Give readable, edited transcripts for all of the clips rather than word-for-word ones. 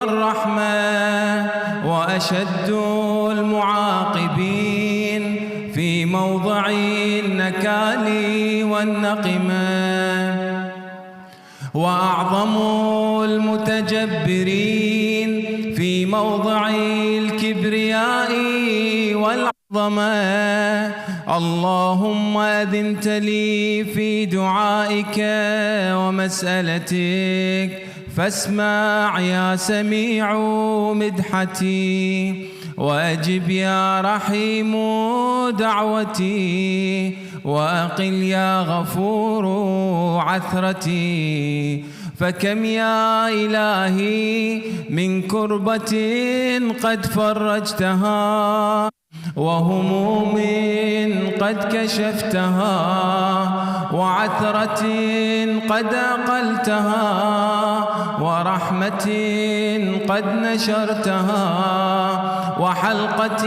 الرحمة وأشد المعاقبين في موضع النكال والنقمة، وأعظم المتجبرين في موضع الكبرياء والعظمة. اللهم أذنت لي في دعائك ومسألتك، فاسمع يا سميع مدحتي، وأجب يا رحيم دعوتي، وأقل يا غفور عثرتي. فكم يا إلهي من كربة قد فرجتها، وهموم قد كشفتها، وعثرة قد أقلتها، ورحمة قد نشرتها، وحلقة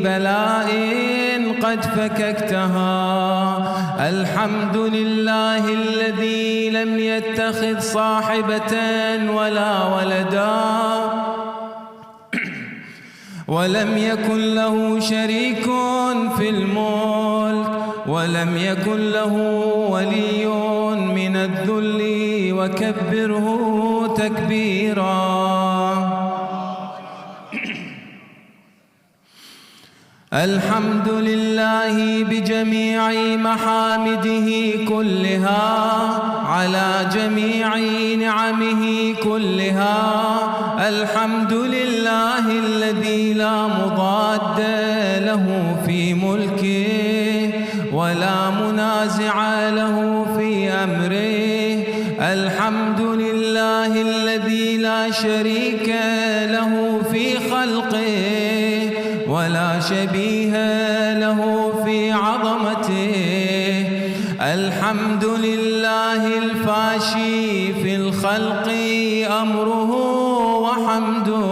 بلاء قد فككتها. الحمد لله الذي لم يتخذ صاحبة ولا ولدا، ولم يكن له شريك في الملك، ولم يكن له ولي من الذل، وكبره تكبيرا. الحمد لله بجميع محامده كلها، على جميع نعمه كلها. الحمد لله الذي لا مضاد له في ملكه، ولا منازع له في أمره. الحمد لله الذي لا شريك له في خلقه، ولا شبيه له في عظمته. الحمد لله الفاشي في الخلق أمره وحمده،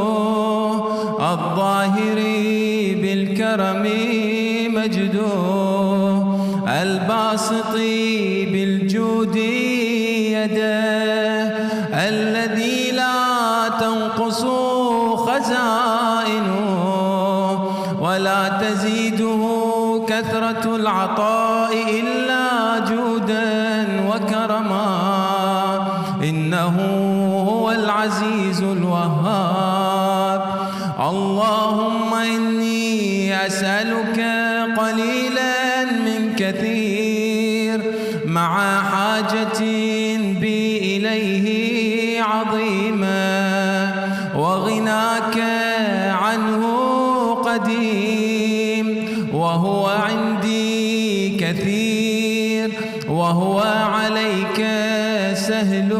الظاهر بالكرم مجده، الباسط بالجود يده، الذي لا تنقص خزائنه، ولا تزيده كثرة العطاء إلا جودا وكرما. إنه هو العزيز الوهاب. اللهم إني أسألك قليلا من كثير، مع حاجة بي إليه عظيمة، وغناك عنه قديم، وهو عندي كثير، وهو عليك سهل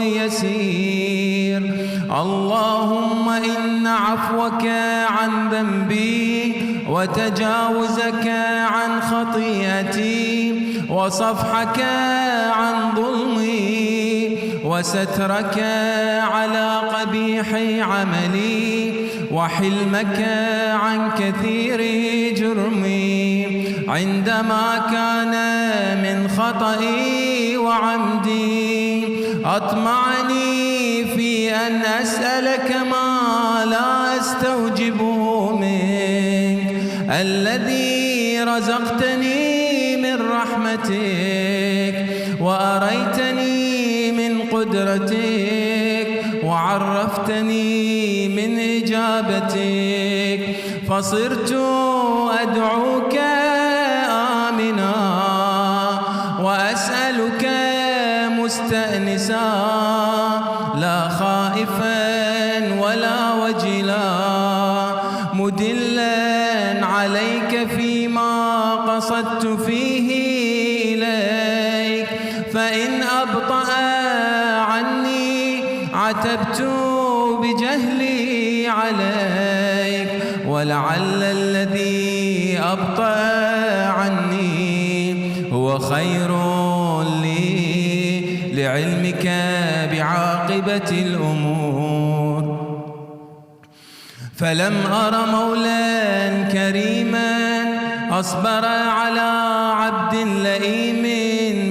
يسير. اللهم إن عفوك عن ذنبي، وتجاوزك عن خطيئتي، وصفحك عن ظلمي، وسترك على قبيح عملي، وحلمك عن كثير جرمي، عندما كان من خطئي وعمدي. أطمعني في أن أسألك ما لا أستوجبه منك، الذي رزقتني من رحمتك، وأريتني من قدرتك، وعرفتني من إجابتك، فصرت أدعوك آمنا، وأسألك مستأنسا، لا خائفا ولا وجلا، مدلا عليك فيما قصدت فيه إليك. فإن أبطأ عني عتبت بجهلي عليك، ولعل الذي أبطأ عني هو خير لي، لعلمك بعاقبة الأمور. فلم أر مولا كريما أصبر على عبد لئيم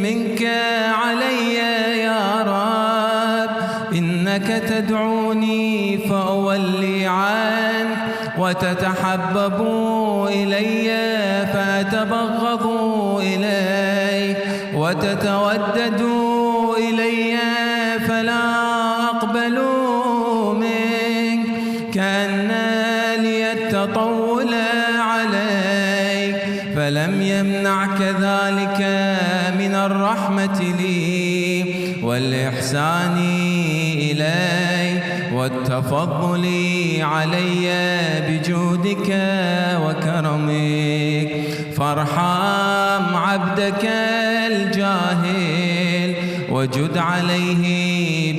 منك علي يا رب. إنك تدعوني فأولي عنك، وتتحبب إلي فأتبغض إليك، وتتودد إلي فلا أقبل منك، كأن لي التطول عليك، فلم يمنعك ذلك من الرحمة لي والإحسان إلي والتفضل علي بجودك وكرمك، فارحم عبدك الجاهل وجد عليه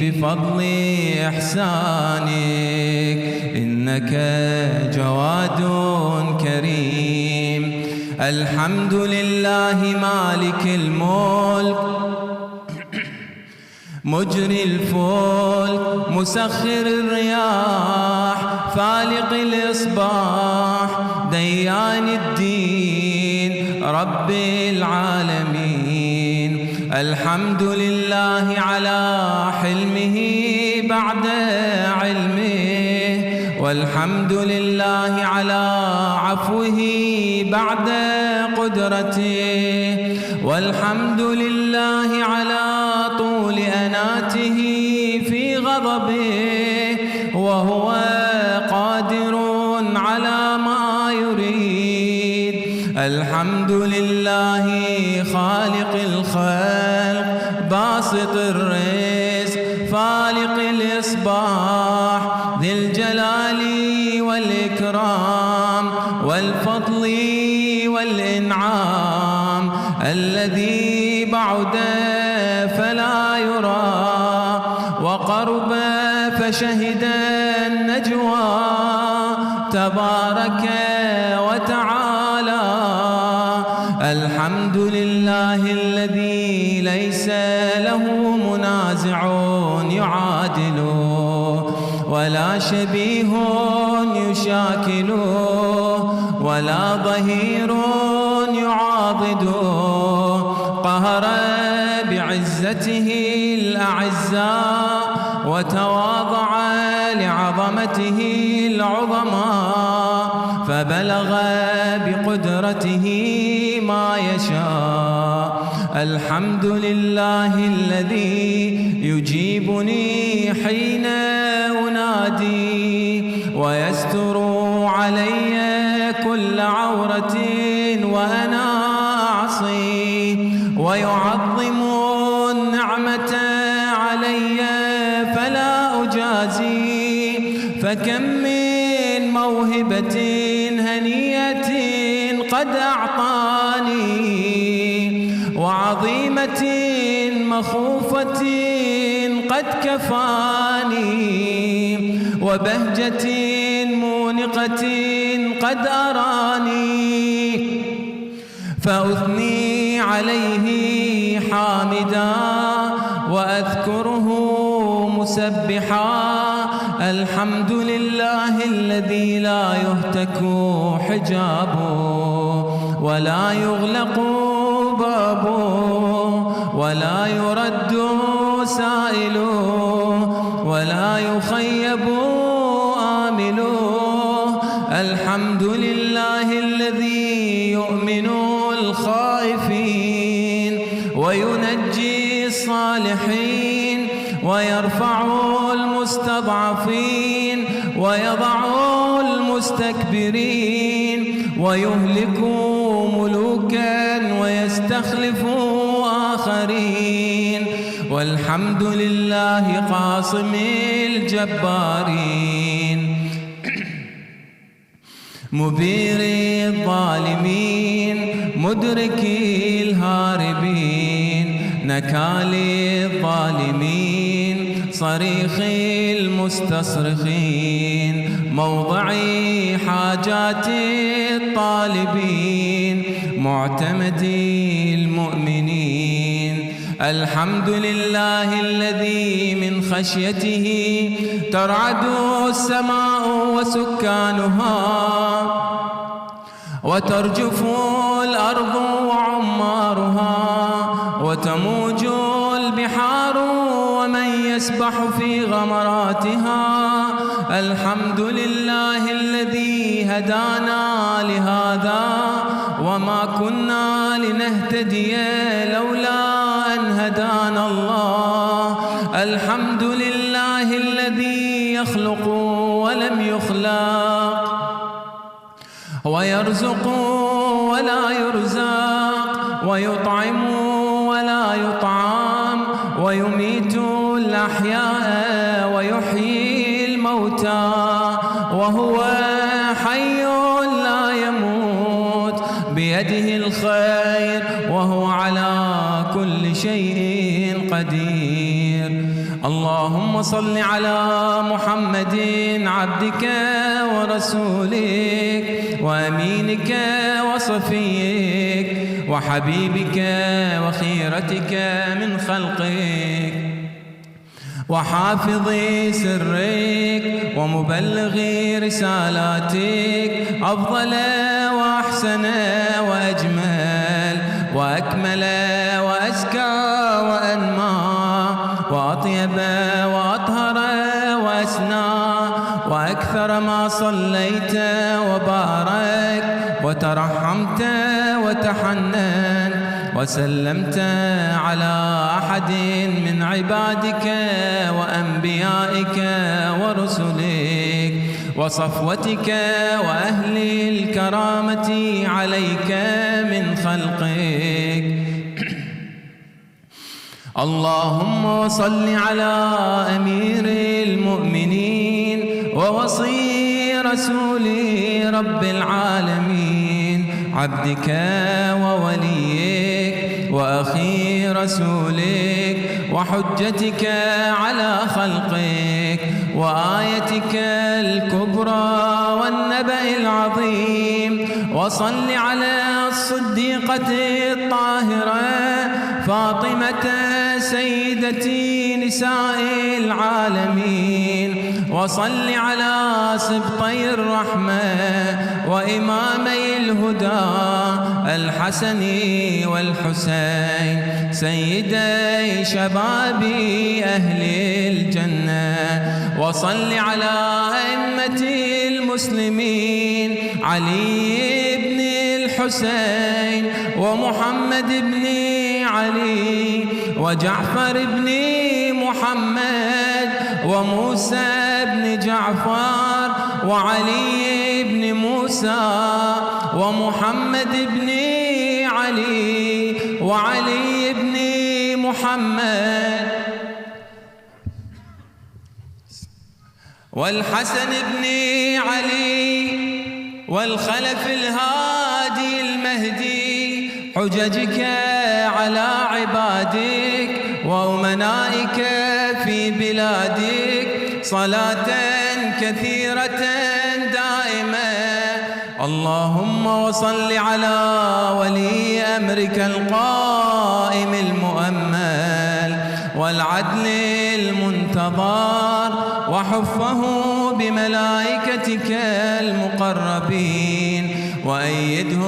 بفضل إحسانك، إنك جواد كريم. الحمد لله مالك الملك مجري الفلك مسخر الرياح فالق الإصباح ديان الدين رب العالمين. الحمد لله على حلمه بعد علمه، والحمد لله على عفوه بعد قدرته، والحمد لله على طول أناته في غضبه، وهو قادر على ما يريد. الحمد لله خالق الخلق باسط الرزق فالق الإصباح ذي الجلال والإكرام والفضل والإنعام، الذي بعد فلا يرى وقرب فشهد النجوى، تبارك وتعالى. الحمد لله الذي ليس له منازع يعادله، ولا شبيه يشاكله، ولا ظهير يعاضده، قهر بعزته الأعزاء وتواضع لعظمته العظماء، فبلغ بقدرته ما يشاء. الحمد لله الذي يجيبني حين أنادي، ويستر علي كل عورة وأنا أعصي، ويعظم النعمة علي فلا أجازي، فكم من موهبة هنية قد أعطاني، وعظيمة مخوفة قد كفاني، وبهجة مونقة قد أراني، فأثني عليه حامدا وأذكره مسبحا. الحمد لله الذي لا يهتك حجابه، ولا يغلق بابه، ولا يرد سائله، ولا يخيب آمله. الحمد لله الذي يؤمن الخائفين وينجي الصالحين، ويرفع المستضعفين ويضع المستكبرين، ويهلك ملوكا ويستخلف آخرين. والحمد لله قاصم الجبارين مبير الظالمين مدرك الهاربين، نكال الظالمين صريخ المستصرخين، موضع حاجات الطالبين، معتمد المؤمنين. الحمد لله الذي من خشيته ترعد السماء وسكانها، وترجف الأرض وعمارها، وتموج البحار ومن يسبح في غمراتها. الحمد لله الذي هدانا لهذا وما كنا لنهتدي لولا أن هدانا الله. الحمد لله الذي يخلق ولم يخلق، ويرزق ولا يرزق، ويطعم ولا يطعم، ويميت الأحياء ويحيي الموتى، وهو حي لا يموت، بيده الخير وهو على كل شيء قدير. اللهم صل على محمد عبدك ورسولك وأمينك وصفيك وحبيبك وخيرتك من خلقك، وحافظ سرك ومبلغ رسالاتك، أفضل وأحسن وأجمل وأكمل وأزكى وأنمى وأطيب وأطهر وأسنى، وأكثر ما صليت وبارك وترحمت وتحنن وسلمت على أحد من عبادك وأنبيائك ورسلك وصفوتك وأهل الكرامة عليك من خلقك. اللهم صل على أمير المؤمنين ووصي رسول رب العالمين، عبدك ووليك وأخي رسولك وحجتك على خلقك وآيتك الكبرى والنبأ العظيم. وصل على الصديقة الطاهرة فاطمة سيدتي نساء العالمين، وصل على سبطي الرحمة وإمامي الهدى الحسن والحسين سيدي شباب أهل الجنة. وصل على أئمة المسلمين علي بن الحسين ومحمد بن علي وجعفر بن محمد وموسى بن جعفر وعلي بن موسى ومحمد بن علي وعلي بن محمد والحسن بن علي والخلف الهادي المهدي، حججك على عبادك وأمنائك في بلادك صلاة كثيرة دائمة. اللهم وصل على ولي أمرك القائم المؤمل والعدل المنتظر، وحفه بملائكتك المقربين، وأيده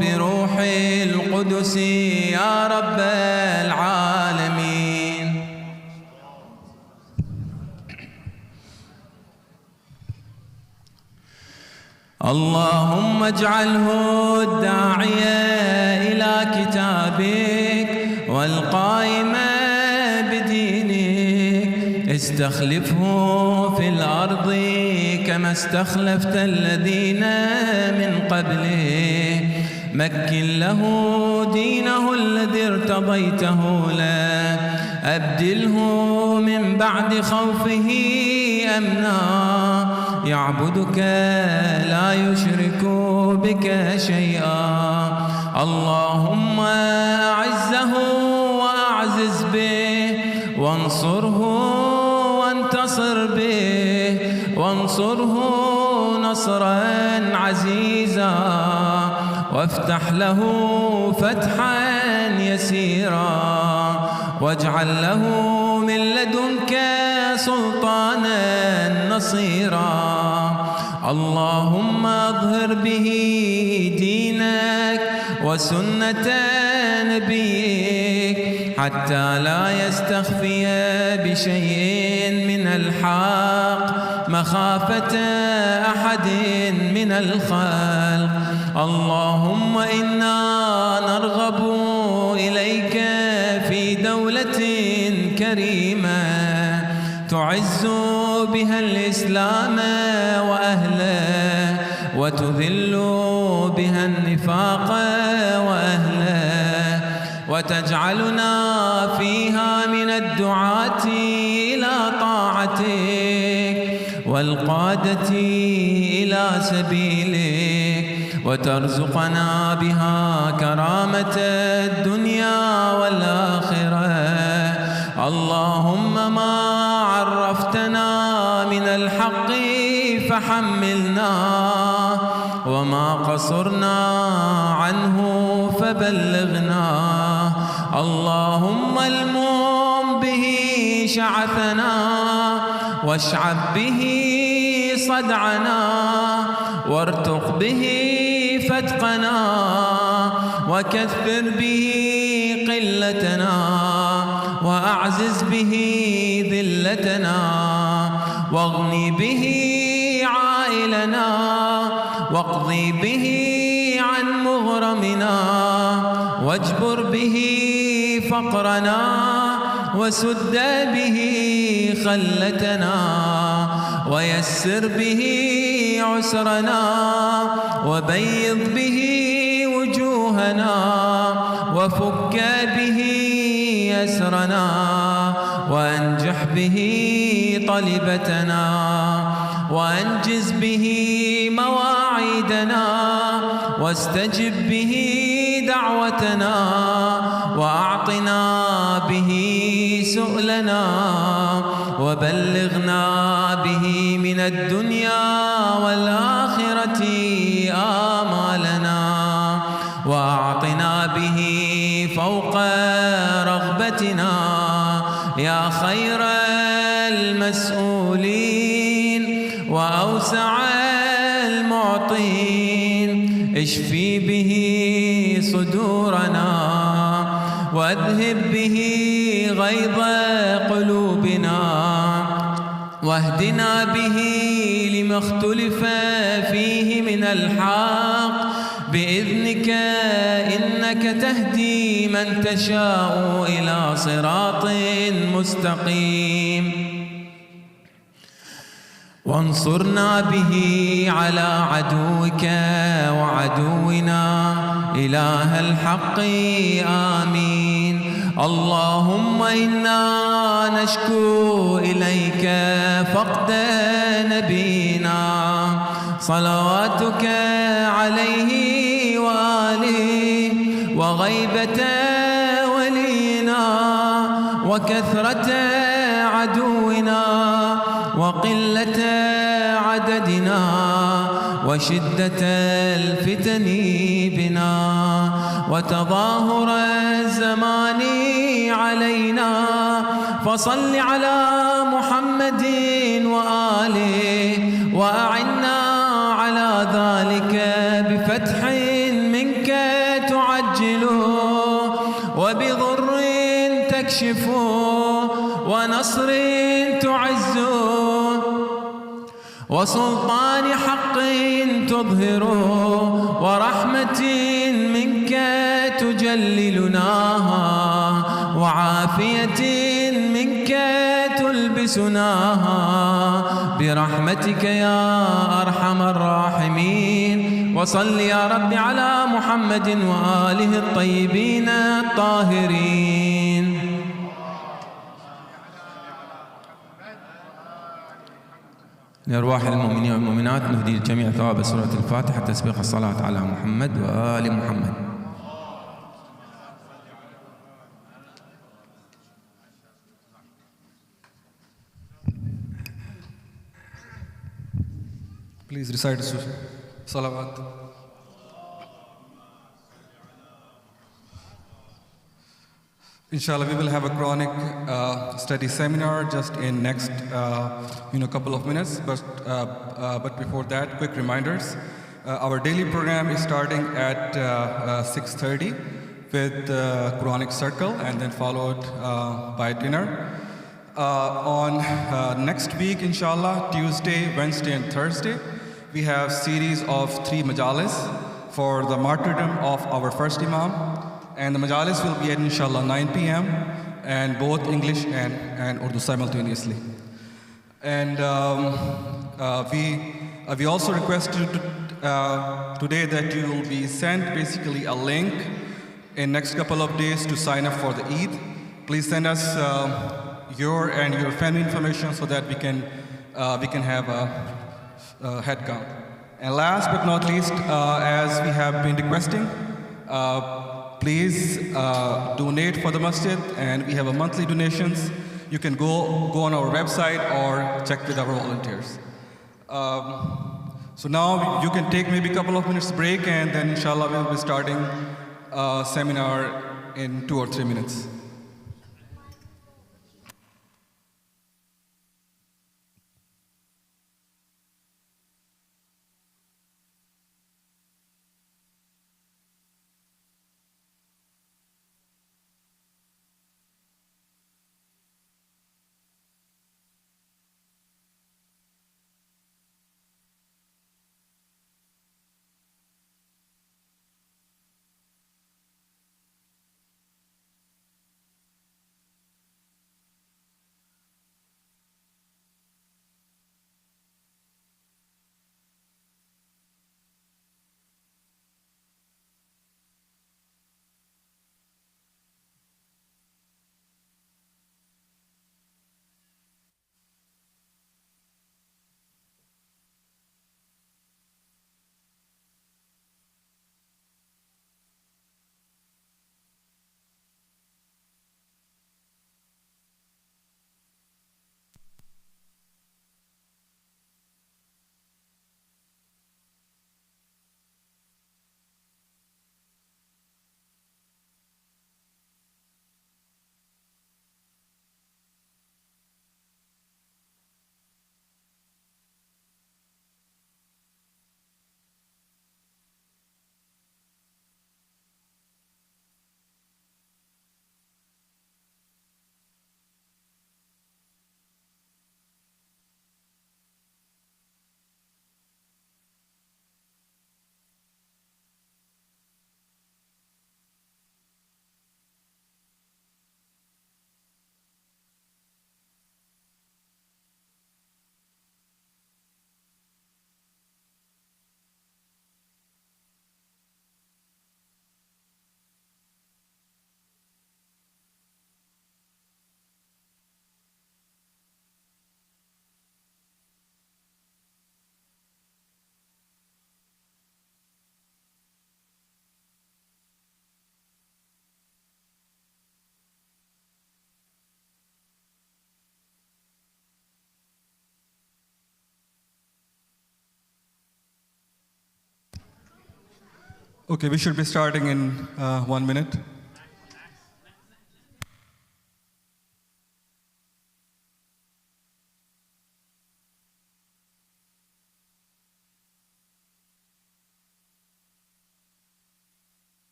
بروح القدس يا رب العالمين. اللهم اجعله الداعية إلى كتابك والقائم بدينك، استخلفه في الأرض كما استخلفت الذين من قبله، مكن له دينه الذي ارتضيته له، أبدله من بعد خوفه أمنا، يعبدك لا يشرك بك شيئا. اللهم أعزه وأعزز به، وانصره وانتصر به، وانصره نصرا عزيزا، وافتح له فتحا يسيرا، واجعل له من لدنك سلطانا نصيرا. اللهم اظهر به دينك وسنة نبيك حتى لا يستخفي بشيء من الحق مخافة أحد من الخلق. اللهم إنا نرغب إليك في دولة كريمة تعز بها الإسلام وأهله وتذل بها النفاق وأهله، وتجعلنا فيها من الدعاة إلى طاعتك والقادة إلى سبيلك، وترزقنا بها كرامة الدنيا والآخرة. اللهم ما عرفتنا من الحق فحملنا، وما قصرنا عنه فبلغنا. اللهم المم به شعثنا، واشعب به صدعنا، وارتق به فتقنا، وكثر به قلتنا، وأعزز به ذلتنا، واغني به عائلنا، واقضي به عن مغرمنا، واجبر به فقرنا، وسد به خلتنا، ويسر به عسرنا، وبيض به وجوهنا، وفك به يسرنا، وأنجح به طلبتنا، وأنجز به مواعيدنا، واستجب به دعوتنا، وأعطنا به سؤلنا، وبلغنا به من الدنيا والآخرة آمالنا، وأعطنا به فوق رغبتنا يا خير المسؤولين وأوسع المعطين. اشفي به صدورنا، واذهب به غيظ قلوبنا، واهدنا به لما اختلف فيه من الحق بإذنك، إنك تهدي من تشاء إلى صراط مستقيم. وانصرنا به على عدوك وعدونا إله الحق آمين. اللهم إنا نشكو إليك فقد نبينا صلواتك عليه وآله، وغيبة ولينا، وكثرة عدونا، وقلة عددنا، وشدة الفتن بنا، وتظاهر الزمان علينا. فصل على محمد وآله، وأعنا على ذلك بفتح منك تعجله، وبضر تكشفه، ونصر تعزه، وسلطان حق تظهره، ورحمة منك تجللناها، وعافية منك تلبسناها، برحمتك يا أرحم الراحمين. وصل يا رب على محمد وآله الطيبين الطاهرين. لأرواح المؤمنين والمؤمنات نهدي الجميع ثواب سورة الفاتحة تسبيق الصلاة على محمد وآل محمد. Please recite salawat. Inshallah, we will have a Quranic study seminar just in next couple of minutes. But before that, quick reminders. Our daily program is starting at 6:30 with Quranic circle, and then followed by dinner. On next week, inshallah, Tuesday, Wednesday, and Thursday, we have series of 3 majalis for the martyrdom of our first Imam. And the majalis will be at, inshallah, 9 p.m. and both English and Urdu simultaneously. And we also requested today that you will be sent basically a link in next couple of days to sign up for the Eid. Please send us your and your family information so that we can have a head count. And last but not least, as we have been requesting, please donate for the masjid, and we have a monthly donations. You can go on our website or check with our volunteers. So now you can take maybe a couple of minutes break, and then inshallah we'll be starting a seminar in 2 or 3 minutes. Okay, we should be starting in 1 minute.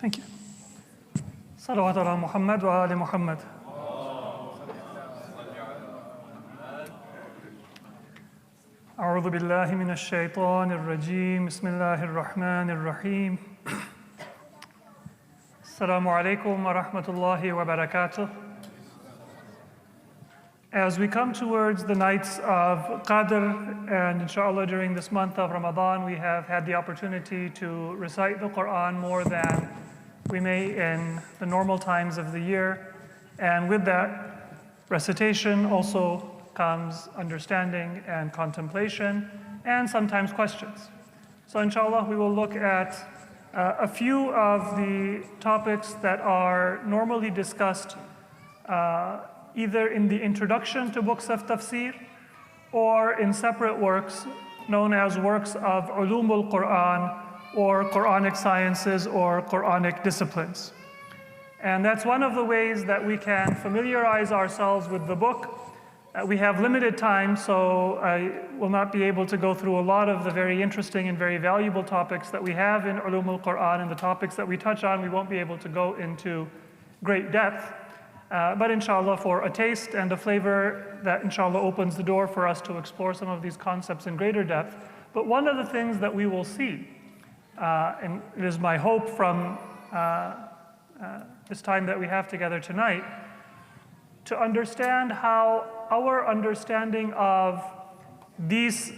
Thank you. Salawat ala Muhammad wa ali Muhammad. أعوذ بالله من الشيطان الرجيم بسم الله الرحمن الرحيم السلام عليكم ورحمة الله وبركاته. As we come towards the nights of Qadr, and inshallah during this month of Ramadan, we have had the opportunity to recite the Quran more than we may in the normal times of the year. And with that recitation also comes understanding and contemplation, and sometimes questions. So inshallah, we will look at a few of the topics that are normally discussed either in the introduction to books of tafsir or in separate works known as works of ulum al-Quran or Quranic sciences or Quranic disciplines. And that's one of the ways that we can familiarize ourselves with the book. We have limited time, so I will not be able to go through a lot of the very interesting and very valuable topics that we have in ulum al-Quran, and the topics that we touch on, we won't be able to go into great depth. But inshallah, for a taste and a flavor that inshallah opens the door for us to explore some of these concepts in greater depth. But one of the things that we will see, and it is my hope from this time that we have together tonight, to understand how our understanding of these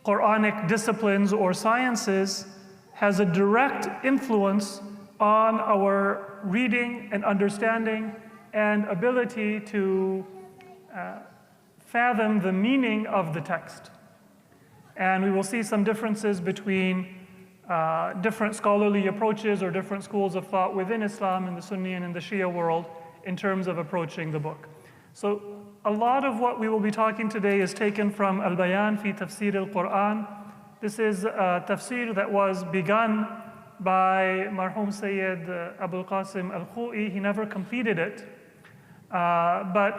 Quranic disciplines or sciences has a direct influence on our reading and understanding and ability to fathom the meaning of the text. And we will see some differences between different scholarly approaches or different schools of thought within Islam and the Sunni and in the Shia world in terms of approaching the book. So a lot of what we will be talking today is taken from Al-Bayan fi Tafsir al-Quran. This is a tafsir that was begun by Marhum Sayyid Abul Qasim al-Khu'i. He never completed it. But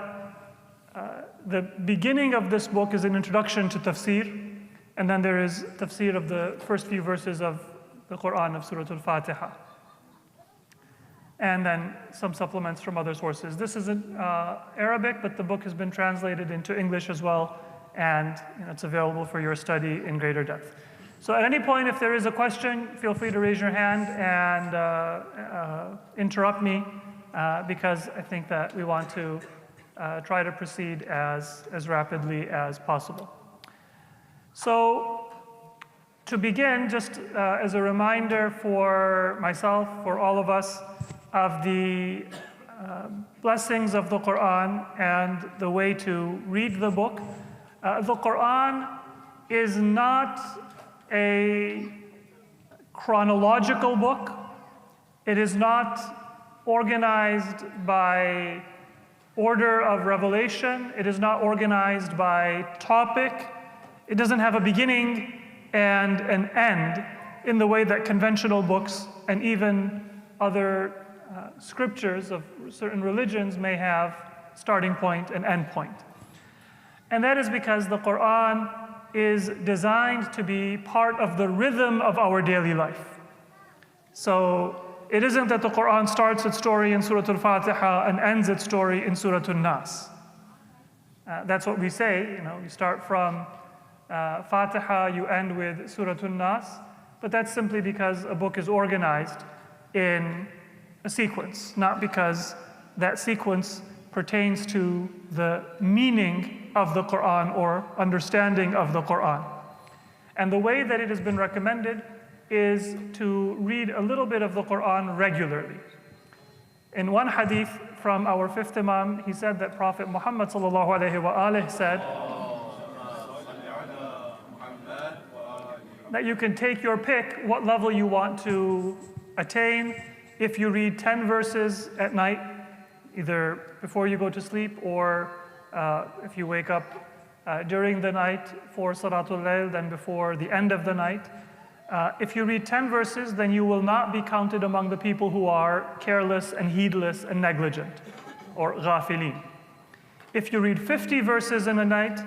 the beginning of this book is an introduction to tafsir, and then there is tafsir of the first few verses of the Quran of Surah Al-Fatiha. And then some supplements from other sources. This isn't Arabic, but the book has been translated into English as well, and it's available for your study in greater depth. So at any point, if there is a question, feel free to raise your hand and interrupt me, because I think that we want to try to proceed as rapidly as possible. So to begin, just as a reminder for myself, for all of us, of the blessings of the Quran and the way to read the book. The Quran is not a chronological book. It is not organized by order of revelation. It is not organized by topic. It doesn't have a beginning and an end in the way that conventional books and even other scriptures of certain religions may have starting point and end point. And that is because the Quran is designed to be part of the rhythm of our daily life. So it isn't that the Quran starts its story in Surah Al-Fatiha and ends its story in Surah Al-Nas. That's what we say, you start from Fatiha, you end with Surah Al-Nas, but that's simply because a book is organized in a sequence, not because that sequence pertains to the meaning of the Quran or understanding of the Quran. And the way that it has been recommended is to read a little bit of the Quran regularly. In one hadith from our fifth Imam, he said that Prophet Muhammad ﷺ said that you can take your pick what level you want to attain. If you read 10 verses at night, either before you go to sleep or if you wake up during the night for Salatul Layl, then before the end of the night. If you read 10 verses, then you will not be counted among the people who are careless and heedless and negligent, or ghafilin. If you read 50 verses in a night,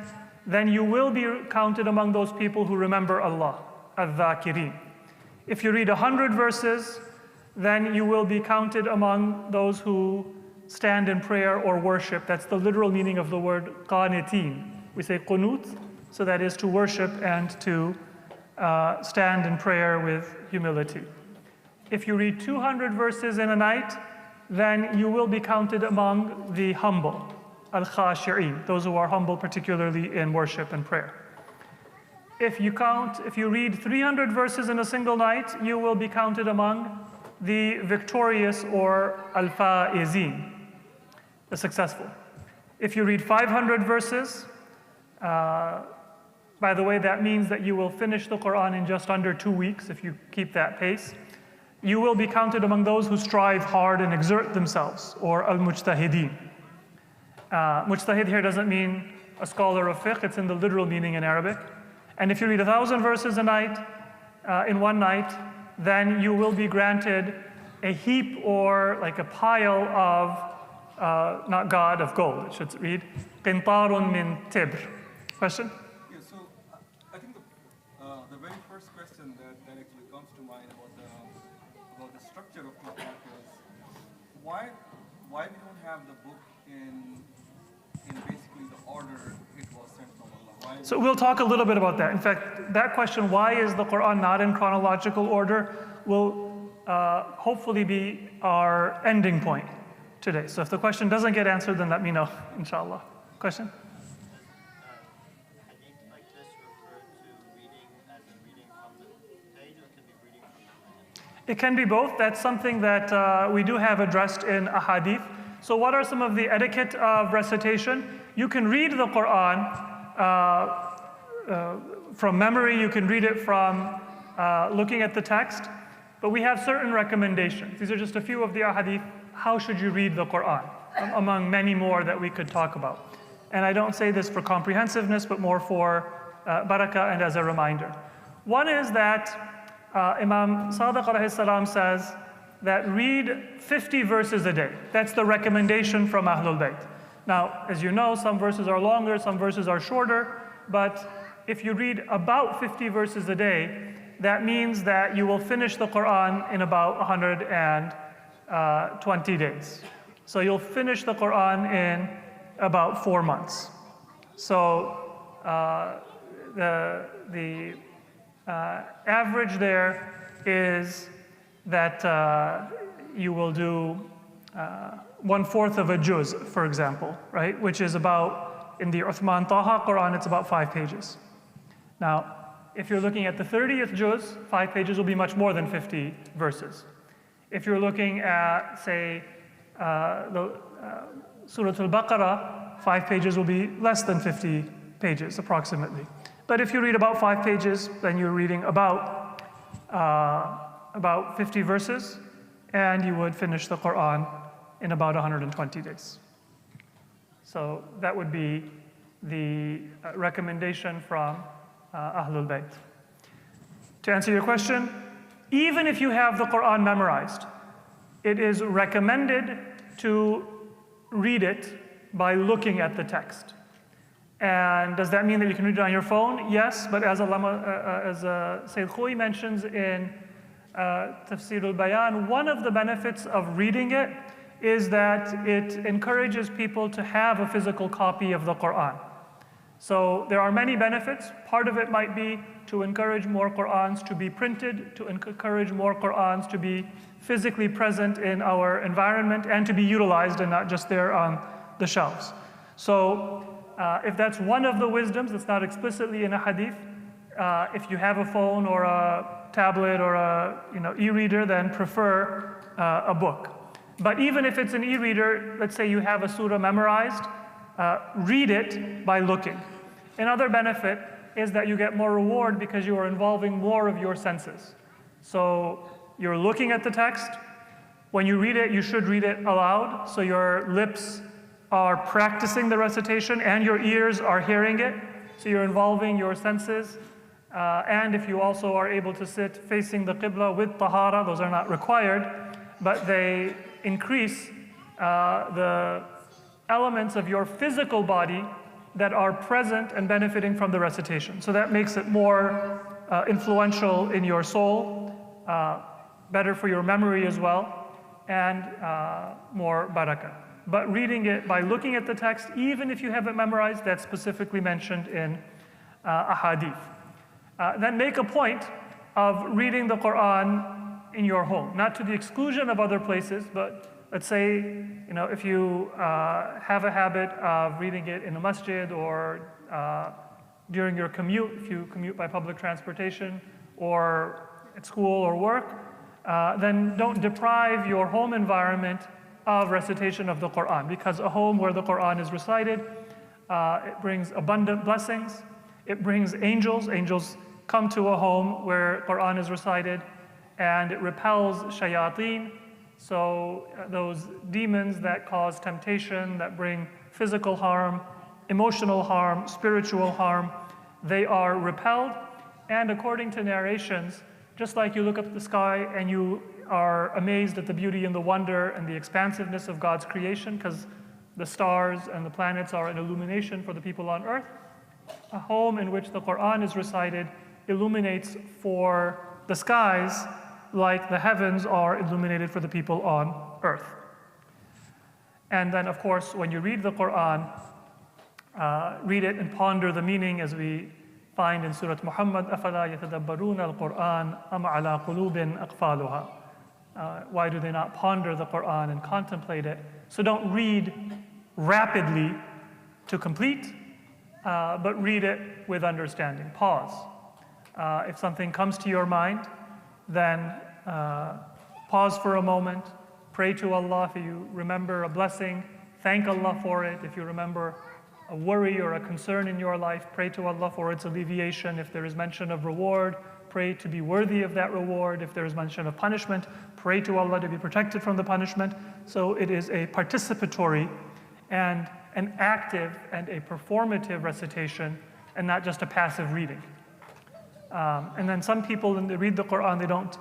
then you will be counted among those people who remember Allah, al-dhakirin. If you read 100 verses, then you will be counted among those who stand in prayer or worship. That's the literal meaning of the word qanitin. We say qunut, so that is to worship and to stand in prayer with humility. If you read 200 verses in a night, then you will be counted among the humble, al-khashi'in, those who are humble particularly in worship and prayer. If you read 300 verses in a single night, you will be counted among the victorious or al-faizin. successful. If you read 500 verses, by the way, that means that you will finish the Quran in just under 2 weeks if you keep that pace. You will be counted among those who strive hard and exert themselves, or al-mujtahideen. Mujtahid here doesn't mean a scholar of fiqh, it's in the literal meaning in Arabic. And if you read 1,000 verses a night, in one night, then you will be granted a heap or like a pile of, not God, of gold. It should read, qintarun min tibr. Question? Yeah, so I think the very first question that actually comes to mind about the structure of the book is why we don't have the book in basically the order it was sent from Allah? So we'll talk a little bit about that. In fact, that question, why is the Quran not in chronological order, will hopefully be our ending point today. So if the question doesn't get answered, then let me know, inshallah. Question? Hadith like this refer to reading as in reading from the page, or can be reading from the hand? It can be both. That's something that we do have addressed in ahadith. So what are some of the etiquette of recitation? You can read the Quran from memory. You can read it from looking at the text. But we have certain recommendations. These are just a few of the ahadith. How should you read the Quran? Among many more that we could talk about. And I don't say this for comprehensiveness, but more for barakah and as a reminder. One is that Imam Sadiq alayhi salam says that read 50 verses a day. That's the recommendation from Ahlul Bayt. Now, as you know, some verses are longer, some verses are shorter, but if you read about 50 verses a day, that means that you will finish the Quran in about 120 days. So you'll finish the Quran in about 4 months. So the average there is that you will do 1/4 of a juz, for example, right? Which is about, in the Uthman Taha Quran, it's about 5 pages. Now, if you're looking at the 30th juz, 5 pages will be much more than 50 verses. If you're looking at, say, Surah Al-Baqarah, 5 pages will be less than 50 pages, approximately. But if you read about 5 pages, then you're reading about 50 verses, and you would finish the Quran in about 120 days. So that would be the recommendation from Ahlul Bayt. To answer your question, even if you have the Quran memorized, it is recommended to read it by looking at the text. And does that mean that you can read it on your phone? Yes, but as Sayyid Khouy mentions in Tafsir al-Bayan, one of the benefits of reading it is that it encourages people to have a physical copy of the Quran. So there are many benefits. Part of it might be to encourage more Qur'ans to be printed, to encourage more Qur'ans to be physically present in our environment and to be utilized and not just there on the shelves. So if that's one of the wisdoms that's not explicitly in a hadith, if you have a phone or a tablet or a e-reader, then prefer a book. But even if it's an e-reader, let's say you have a surah memorized, read it by looking. Another benefit is that you get more reward because you are involving more of your senses. So you're looking at the text. When you read it, you should read it aloud, so your lips are practicing the recitation and your ears are hearing it. So you're involving your senses. And if you also are able to sit facing the Qibla with tahara, those are not required, but they increase the elements of your physical body that are present and benefiting from the recitation. So that makes it more influential in your soul, better for your memory as well, and more barakah. But reading it by looking at the text, even if you have it memorized, that's specifically mentioned in a hadith. Then make a point of reading the Quran in your home, not to the exclusion of other places, but let's say, if you have a habit of reading it in a masjid or during your commute, if you commute by public transportation or at school or work, then don't deprive your home environment of recitation of the Quran, because a home where the Quran is recited, it brings abundant blessings. It brings angels. Angels come to a home where Quran is recited, and it repels shayateen. So those demons that cause temptation, that bring physical harm, emotional harm, spiritual harm, they are repelled. And according to narrations, just like you look up at the sky and you are amazed at the beauty and the wonder and the expansiveness of God's creation, because the stars and the planets are an illumination for the people on earth, a home in which the Quran is recited illuminates for the skies like the heavens are illuminated for the people on earth. And then, of course, when you read the Quran, read it and ponder the meaning, as we find in Surah Muhammad, أَفَلَا يَتَدَبَّرُونَ الْقُرْآنَ أَمْ عَلَىٰ قُلُوبٍ أَقْفَالُهَا. Why do they not ponder the Quran and contemplate it? So don't read rapidly to complete, but read it with understanding. Pause. If something comes to your mind, then pause for a moment, pray to Allah. If you remember a blessing, thank Allah for it. If you remember a worry or a concern in your life, pray to Allah for its alleviation. If there is mention of reward, pray to be worthy of that reward. If there is mention of punishment, pray to Allah to be protected from the punishment. So it is a participatory and an active and a performative recitation, and not just a passive reading. And then some people, when they read the Quran, they don't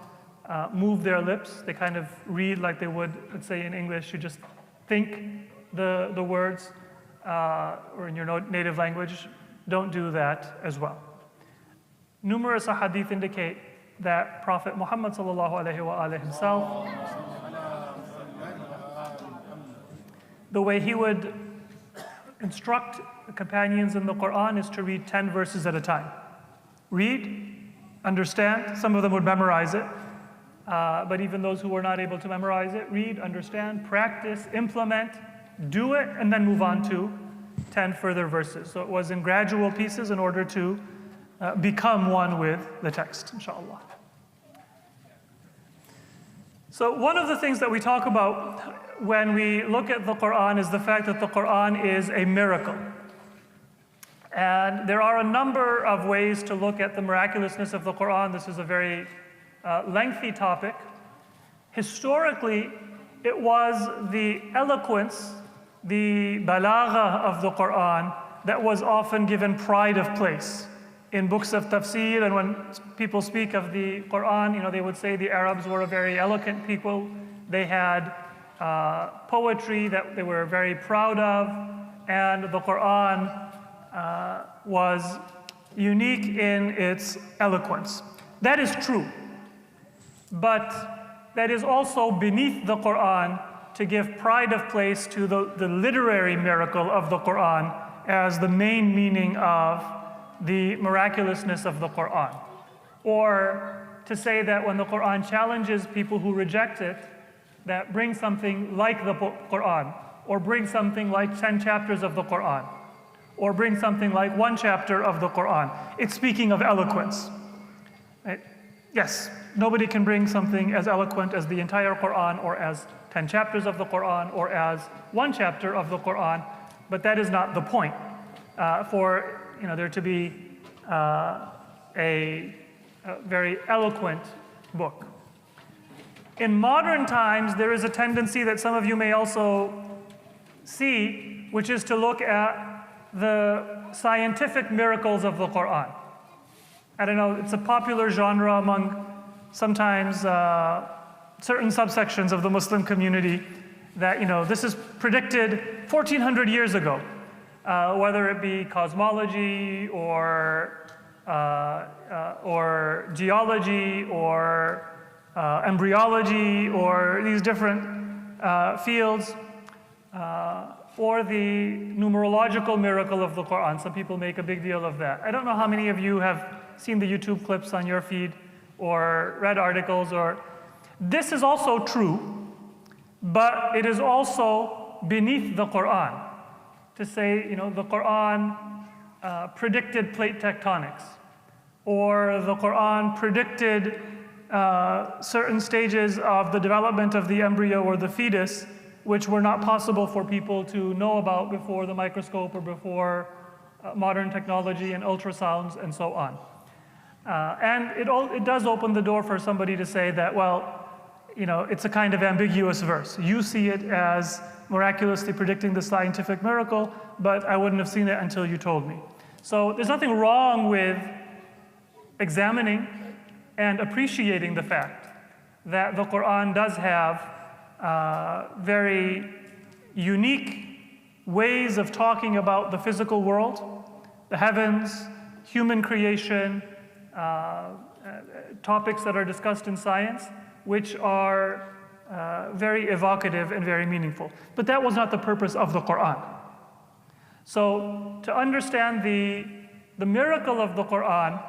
move their lips. They kind of read like they would, let's say in English, you just think the words, or in your native language. Don't do that as well. Numerous ahadith indicate that Prophet Muhammad himself, the way he would instruct the companions in the Quran is to read 10 verses at a time. Read, understand. Some of them would memorize it. But even those who were not able to memorize it, read, understand, practice, implement, do it, and then move on to 10 further verses. So it was in gradual pieces in order to become one with the text, inshallah. So one of the things that we talk about when we look at the Quran is the fact that the Quran is a miracle. And there are a number of ways to look at the miraculousness of the Quran. This is a very lengthy topic. Historically, it was the eloquence, the balagha of the Quran that was often given pride of place. In books of tafsir, and when people speak of the Quran, they would say the Arabs were a very eloquent people. They had poetry that they were very proud of, and the Quran was unique in its eloquence. That is true. But that is also beneath the Quran to give pride of place to the literary miracle of the Quran as the main meaning of the miraculousness of the Quran. Or to say that when the Quran challenges people who reject it, that bring something like the Quran, or bring something like 10 chapters of the Quran, or bring something like 1 chapter of the Quran. It's speaking of eloquence. Right? Yes, nobody can bring something as eloquent as the entire Quran, or as 10 chapters of the Quran, or as 1 chapter of the Quran, but that is not the point. For there to be a very eloquent book. In modern times, there is a tendency that some of you may also see, which is to look at the scientific miracles of the Quran. I don't know, it's a popular genre among sometimes certain subsections of the Muslim community that, this is predicted 1400 years ago. Whether it be cosmology or geology or embryology or these different fields, or the numerological miracle of the Quran. Some people make a big deal of that. I don't know how many of you have seen the YouTube clips on your feed or read articles. This is also true, but it is also beneath the Quran. To say, the Quran predicted plate tectonics, or the Quran predicted certain stages of the development of the embryo or the fetus which were not possible for people to know about before the microscope or before modern technology and ultrasounds and so on. And it does open the door for somebody to say that, well, you know, it's a kind of ambiguous verse. You see it as miraculously predicting the scientific miracle, but I wouldn't have seen it until you told me. So there's nothing wrong with examining and appreciating the fact that the Quran does have very unique ways of talking about the physical world, the heavens, human creation, topics that are discussed in science, which are very evocative and very meaningful. But that was not the purpose of the Quran. So to understand the miracle of the Quran,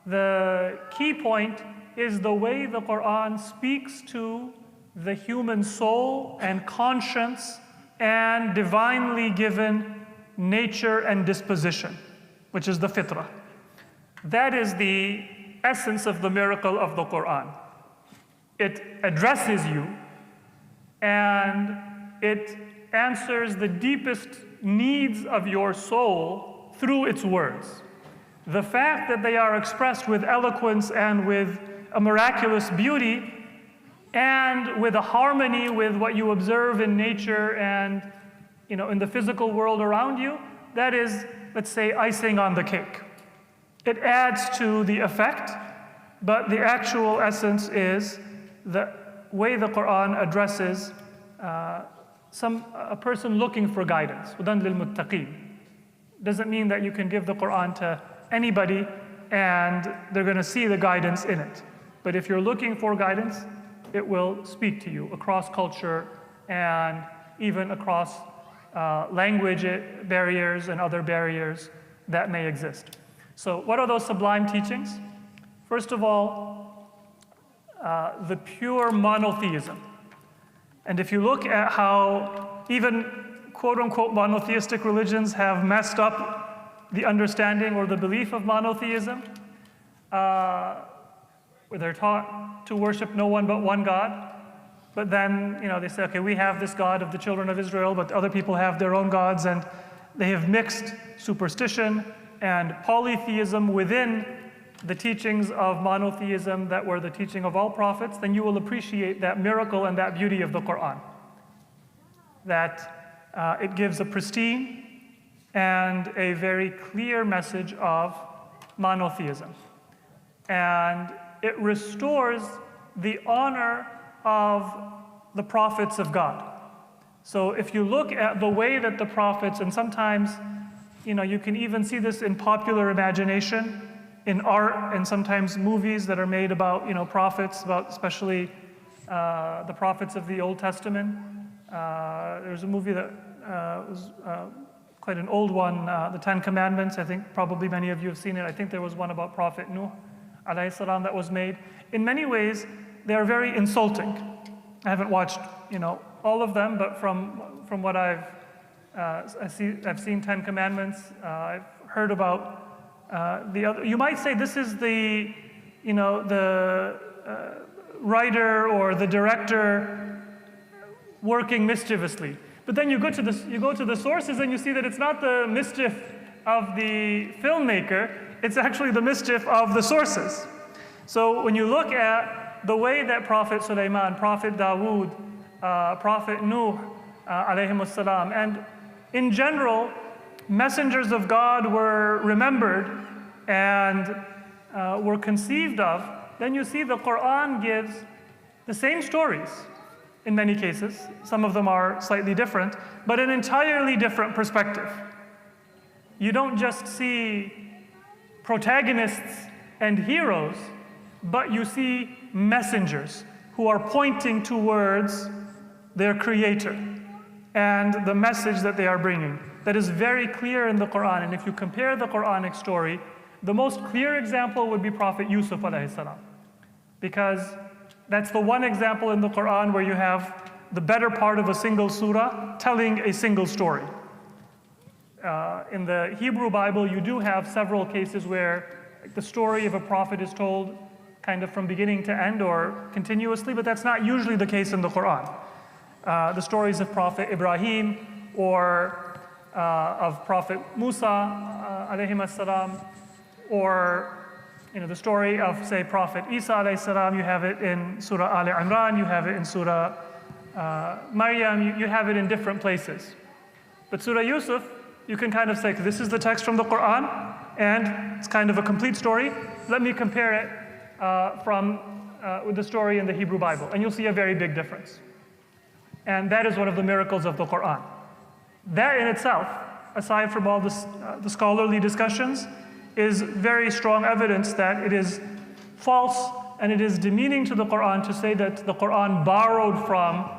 the key point is the way the Quran speaks to the human soul and conscience and divinely given nature and disposition, which is the fitrah. That is the essence of the miracle of the Quran. It addresses you and it answers the deepest needs of your soul through its words. The fact that they are expressed with eloquence and with a miraculous beauty and with a harmony with what you observe in nature and, you know, in the physical world around you, that is, let's say, icing on the cake. It adds to the effect, but the actual essence is the way the Quran addresses a person looking for guidance. هُدًى لِلْمُتَّقِينَ. Doesn't mean that you can give the Quran to anybody and they're going to see the guidance in it. But if you're looking for guidance, it will speak to you across culture and even across language barriers and other barriers that may exist. So what are those sublime teachings? First of all, the pure monotheism. And if you look at how even quote-unquote monotheistic religions have messed up the understanding or the belief of monotheism, where they're taught to worship no one but one God, but then, you know, they say, okay, we have this God of the children of Israel, but other people have their own gods, and they have mixed superstition and polytheism within the teachings of monotheism that were the teaching of all prophets, then you will appreciate that miracle and that beauty of the Quran. That it gives a pristine and a very clear message of monotheism. And it restores the honor of the prophets of God. So if you look at the way that the prophets, and sometimes, you know, you can even see this in popular imagination, in art, and sometimes movies that are made about, you know, prophets, about especially the prophets of the Old Testament. There's a movie that was quite an old one, the Ten Commandments. I think probably many of you have seen it. I think there was one about Prophet Nuh, alayhi salam, that was made. In many ways, they are very insulting. I haven't watched, you know, all of them, but from what I've seen Ten Commandments. I've heard about the other. You might say this is the, you know, the writer or the director working mischievously. But then you go to the sources and you see that it's not the mischief of the filmmaker, it's actually the mischief of the sources. So when you look at the way that Prophet Sulaiman, Prophet Dawood, Prophet Nuh, alayhimus salam, and in general, messengers of God were remembered and were conceived of, then you see the Quran gives the same stories in many cases. Some of them are slightly different, but an entirely different perspective. You don't just see protagonists and heroes, but you see messengers who are pointing towards their creator and the message that they are bringing. That is very clear in the Quran. And if you compare the Quranic story, the most clear example would be Prophet Yusuf alayhi salam. Because that's the one example in the Quran where you have the better part of a single surah telling a single story. In the Hebrew Bible, you do have several cases where the story of a prophet is told kind of from beginning to end or continuously, but that's not usually the case in the Quran. the stories of Prophet Ibrahim or of Prophet Musa alayhi salam, or the story of, say, Prophet Isa alayhi salam. You have it in Surah Al Imran, you have it in Surah Maryam, you have it in different places. But Surah Yusuf, you can kind of say, this is the text from the Quran, and it's kind of a complete story. Let me compare it with the story in the Hebrew Bible, and you'll see a very big difference. And that is one of the miracles of the Quran. That in itself, aside from all the scholarly discussions, is very strong evidence that it is false and it is demeaning to the Quran to say that the Quran borrowed from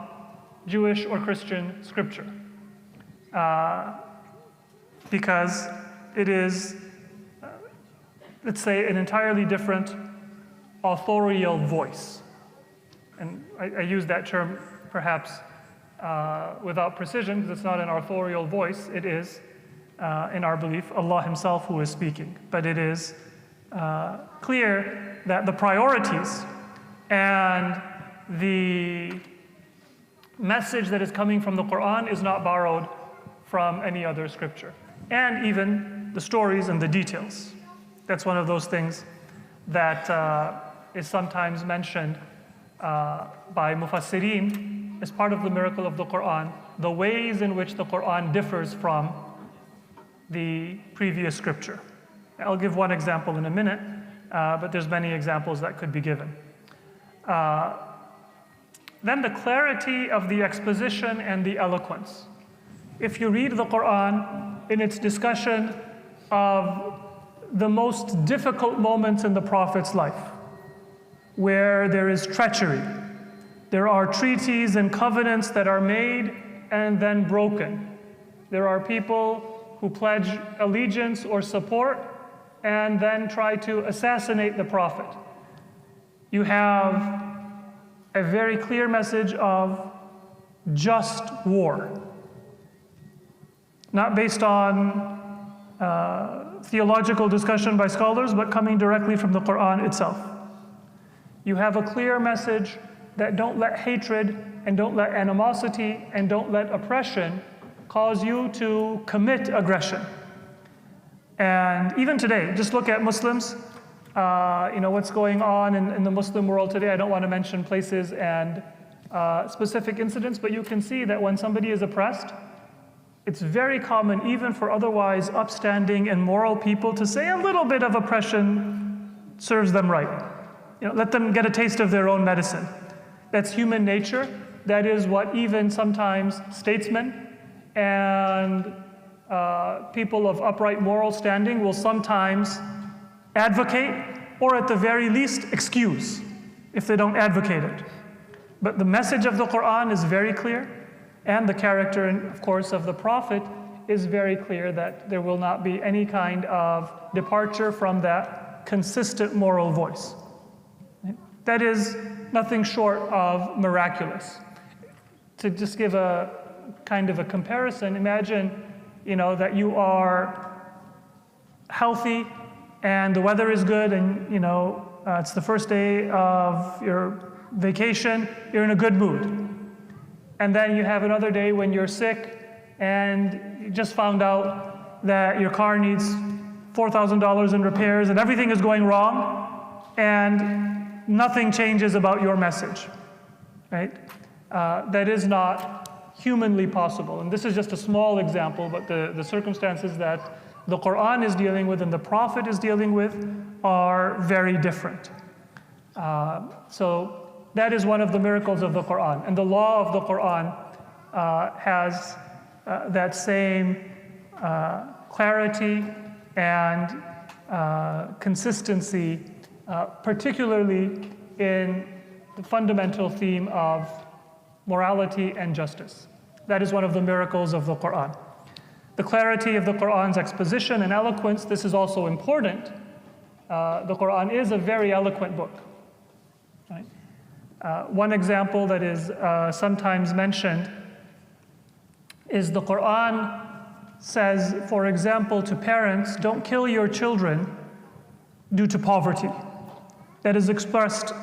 Jewish or Christian scripture. Because it is, let's say, an entirely different authorial voice. And I use that term perhaps without precision, because it's not an authorial voice. It is, in our belief, Allah Himself who is speaking. But it is clear that the priorities and the message that is coming from the Quran is not borrowed from any other scripture. And even the stories and the details. That's one of those things that is sometimes mentioned by Mufassirin as part of the miracle of the Quran, the ways in which the Quran differs from the previous scripture. I'll give one example in a minute, but there's many examples that could be given. Then the clarity of the exposition and the eloquence. If you read the Quran in its discussion of the most difficult moments in the Prophet's life, where there is treachery, there are treaties and covenants that are made and then broken. There are people who pledge allegiance or support and then try to assassinate the Prophet. You have a very clear message of just war, not based on theological discussion by scholars, but coming directly from the Quran itself. You have a clear message that don't let hatred and don't let animosity and don't let oppression cause you to commit aggression. And even today, just look at Muslims, what's going on in the Muslim world today. I don't want to mention places and specific incidents, but you can see that when somebody is oppressed, it's very common, even for otherwise upstanding and moral people, to say a little bit of oppression serves them right. Let them get a taste of their own medicine. That's human nature. That is what even sometimes statesmen and people of upright moral standing will sometimes advocate, or at the very least excuse, if they don't advocate it. But the message of the Quran is very clear, and the character, of course, of the Prophet is very clear that there will not be any kind of departure from that consistent moral voice. That is nothing short of miraculous. To just give a kind of a comparison, imagine, that you are healthy and the weather is good and, it's the first day of your vacation, you're in a good mood. And then you have another day when you're sick and you just found out that your car needs $4,000 in repairs and everything is going wrong and nothing changes about your message, right? That is not humanly possible. And this is just a small example, but the circumstances that the Quran is dealing with and the Prophet is dealing with are very different. So that is one of the miracles of the Quran. And the law of the Quran has that same clarity and consistency, particularly in the fundamental theme of morality and justice. That is one of the miracles of the Quran. The clarity of the Quran's exposition and eloquence, this is also important. The Quran is a very eloquent book. Right? One example that is sometimes mentioned is the Quran says, for example, to parents, don't kill your children due to poverty. That is expressed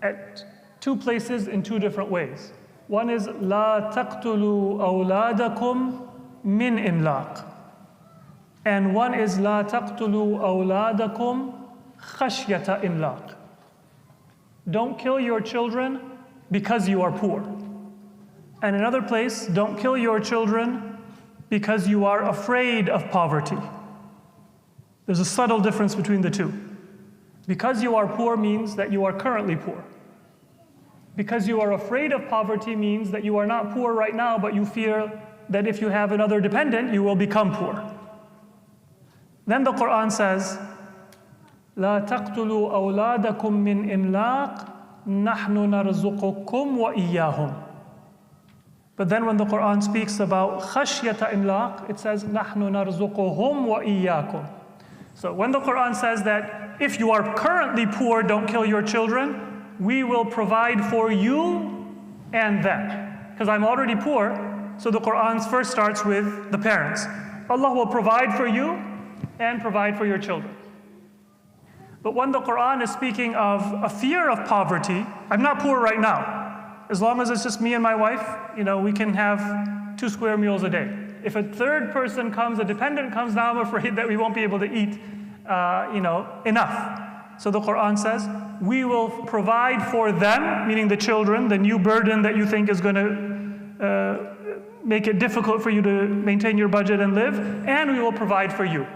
at two places in two different ways. One is لا تقتلوا أولادكم من إملاق. And one is لا تقتلوا أولادكم خشية إملاق. Don't kill your children because you are poor. And another place, don't kill your children because you are afraid of poverty. There's a subtle difference between the two. Because you are poor means that you are currently poor. Because you are afraid of poverty means that you are not poor right now, but you fear that if you have another dependent, you will become poor. Then the Quran says, لا تقتلوا أولادكم من إملاق نحن نرزقكم وإياهم. But then when the Quran speaks about خشية إملاق, it says نحن نرزقهم وإياكم. So when the Quran says that if you are currently poor, don't kill your children, we will provide for you and them. Because I'm already poor, so the Quran first starts with the parents. Allah will provide for you and provide for your children. But when the Quran is speaking of a fear of poverty, I'm not poor right now. As long as it's just me and my wife, we can have 2 square meals a day. If a third person comes, a dependent comes, now I'm afraid that we won't be able to eat, enough. So the Quran says, we will provide for them, meaning the children, the new burden that you think is going to make it difficult for you to maintain your budget and live, and we will provide for you.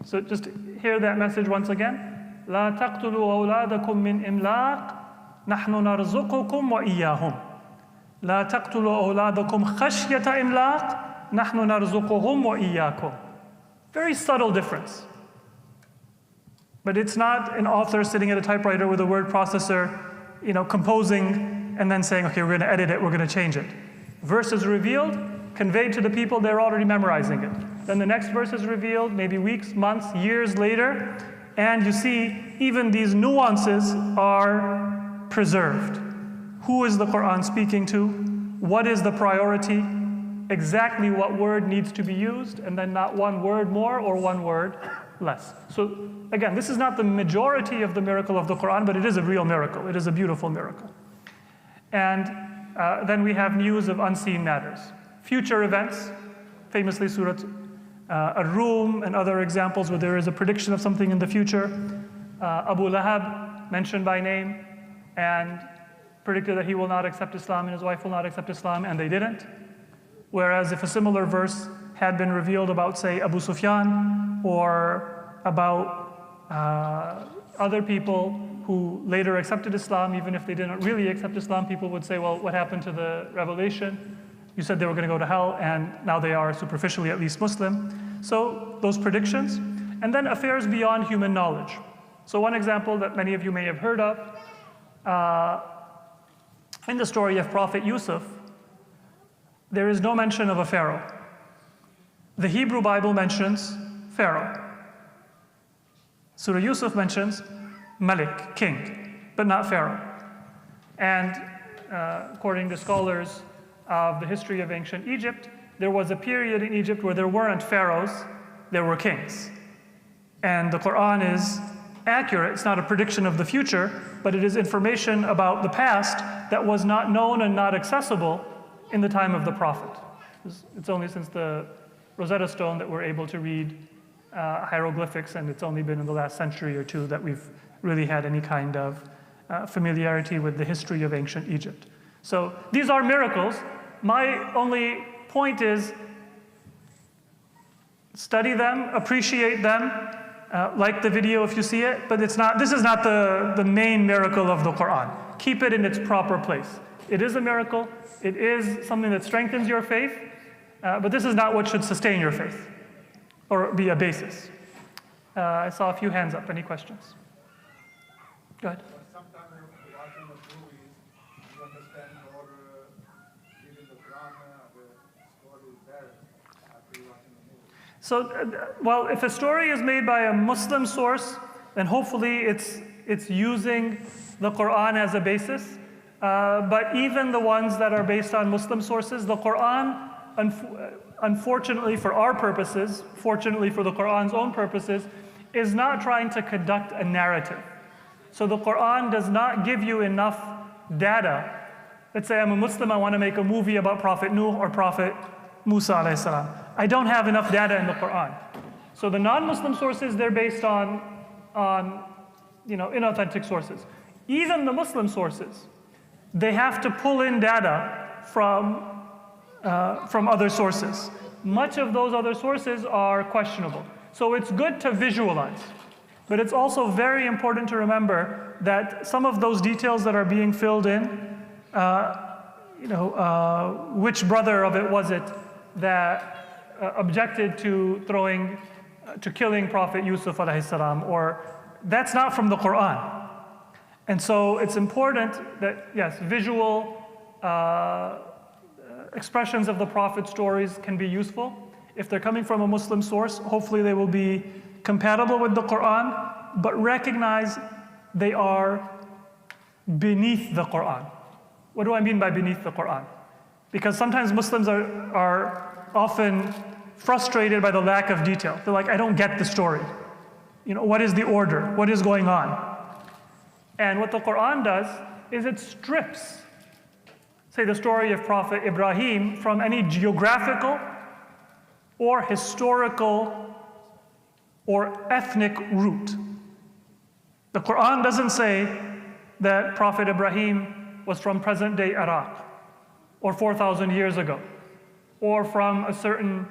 So just hear that message once again. لا تقتلوا أولادكم من إملاق نحن نرزقكم وإياهم. لا تقتلوا أولادكم خشية إملاق نحن نرزقهم وإياكم. Very subtle difference. But it's not an author sitting at a typewriter with a word processor, composing and then saying, okay, we're going to edit it, we're going to change it. Verse is revealed, conveyed to the people, they're already memorizing it. Then the next verse is revealed, maybe weeks, months, years later, and you see even these nuances are preserved. Who is the Quran speaking to? What is the priority? Exactly what word needs to be used, and then not one word more or one word less. So again, this is not the majority of the miracle of the Quran, but it is a real miracle. It is a beautiful miracle. And then we have news of unseen matters. Future events, famously Surah Ar-Rum and other examples where there is a prediction of something in the future. Abu Lahab, mentioned by name, and predicted that he will not accept Islam and his wife will not accept Islam, and they didn't. Whereas if a similar verse had been revealed about, say, Abu Sufyan, or about other people who later accepted Islam, even if they didn't really accept Islam, people would say, well, what happened to the revelation? You said they were going to go to hell, and now they are superficially at least Muslim. So those predictions. And then affairs beyond human knowledge. So one example that many of you may have heard of, in the story of Prophet Yusuf, there is no mention of a pharaoh. The Hebrew Bible mentions pharaoh. Surah Yusuf mentions Malik, king, but not pharaoh. And according to scholars of the history of ancient Egypt, there was a period in Egypt where there weren't pharaohs, there were kings. And the Quran is accurate. It's not a prediction of the future, but it is information about the past that was not known and not accessible in the time of the Prophet. It's only since the Rosetta Stone that we're able to read hieroglyphics, and it's only been in the last century or two that we've really had any kind of familiarity with the history of ancient Egypt. So these are miracles. My only point is study them, appreciate them, like the video if you see it, but this is not the main miracle of the Quran. Keep it in its proper place. It is a miracle, it is something that strengthens your faith, but this is not what should sustain your faith or be a basis. I saw a few hands up. Any questions? Go ahead. Sometimes watching the movies, you understand more even the drama, the story is better after watching the movie. So, well, if a story is made by a Muslim source, then hopefully it's using the Quran as a basis. But even the ones that are based on Muslim sources, the Quran, unfortunately for our purposes, fortunately for the Quran's own purposes, is not trying to conduct a narrative. So the Quran does not give you enough data Let's say I'm a Muslim, I want to make a movie about Prophet Nuh or Prophet Musa alayhi salam. I don't have enough data in the Quran. So the non-Muslim sources, they're based on inauthentic sources. Even the Muslim sources, they have to pull in data from other sources. Much of those other sources are questionable. So it's good to visualize. But it's also very important to remember that some of those details that are being filled in, which brother of it was it that objected to killing Prophet Yusuf alayhi salam, or that's not from the Quran. And so it's important that, yes, visual expressions of the Prophet stories can be useful. If they're coming from a Muslim source, hopefully they will be compatible with the Quran, but recognize they are beneath the Quran. What do I mean by beneath the Quran? Because sometimes Muslims are often frustrated by the lack of detail. They're like, I don't get the story. What is the order? What is going on? And what the Quran does is it strips, say, the story of Prophet Ibrahim from any geographical or historical or ethnic root. The Quran doesn't say that Prophet Ibrahim was from present-day Iraq, or 4,000 years ago, or from a certain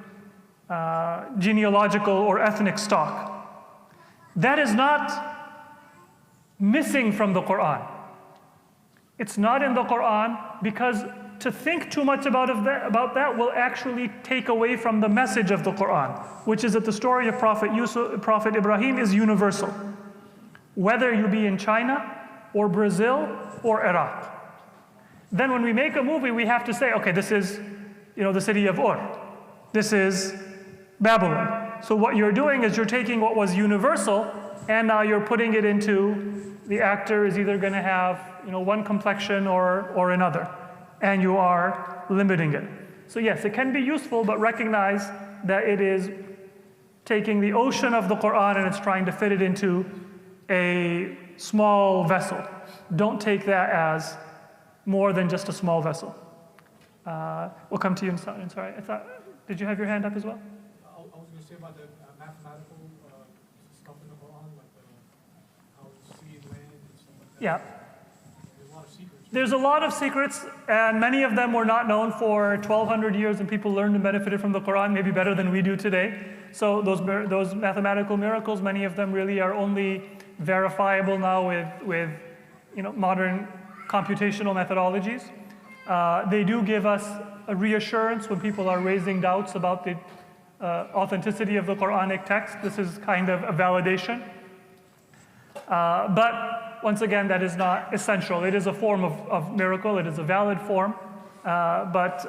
genealogical or ethnic stock. That is not missing from the Quran. It's not in the Quran because to think too much about that will actually take away from the message of the Quran, which is that the story of Prophet Ibrahim is universal, whether you be in China or Brazil or Iraq. Then when we make a movie, we have to say, okay, this is the city of Ur. This is Babylon. So what you're doing is you're taking what was universal and now you're putting it into, the actor is either going to have one complexion or another, and you are limiting it. So yes, it can be useful, but recognize that it is taking the ocean of the Quran and it's trying to fit it into a small vessel. Don't take that as more than just a small vessel. We'll come to you in sorry. Did you have your hand up as well? I was going to say about the mathematical stuff in the Quran, like how the sea and land and stuff like that. Yeah. There's a lot of secrets. There's a lot of secrets, and many of them were not known for 1,200 years, and people learned and benefited from the Quran maybe better than we do today. So those mathematical miracles, many of them really are only verifiable now with modern computational methodologies. They do give us a reassurance when people are raising doubts about the authenticity of the Quranic text. This is kind of a validation. But once again, that is not essential. It is a form of miracle. It is a valid form. But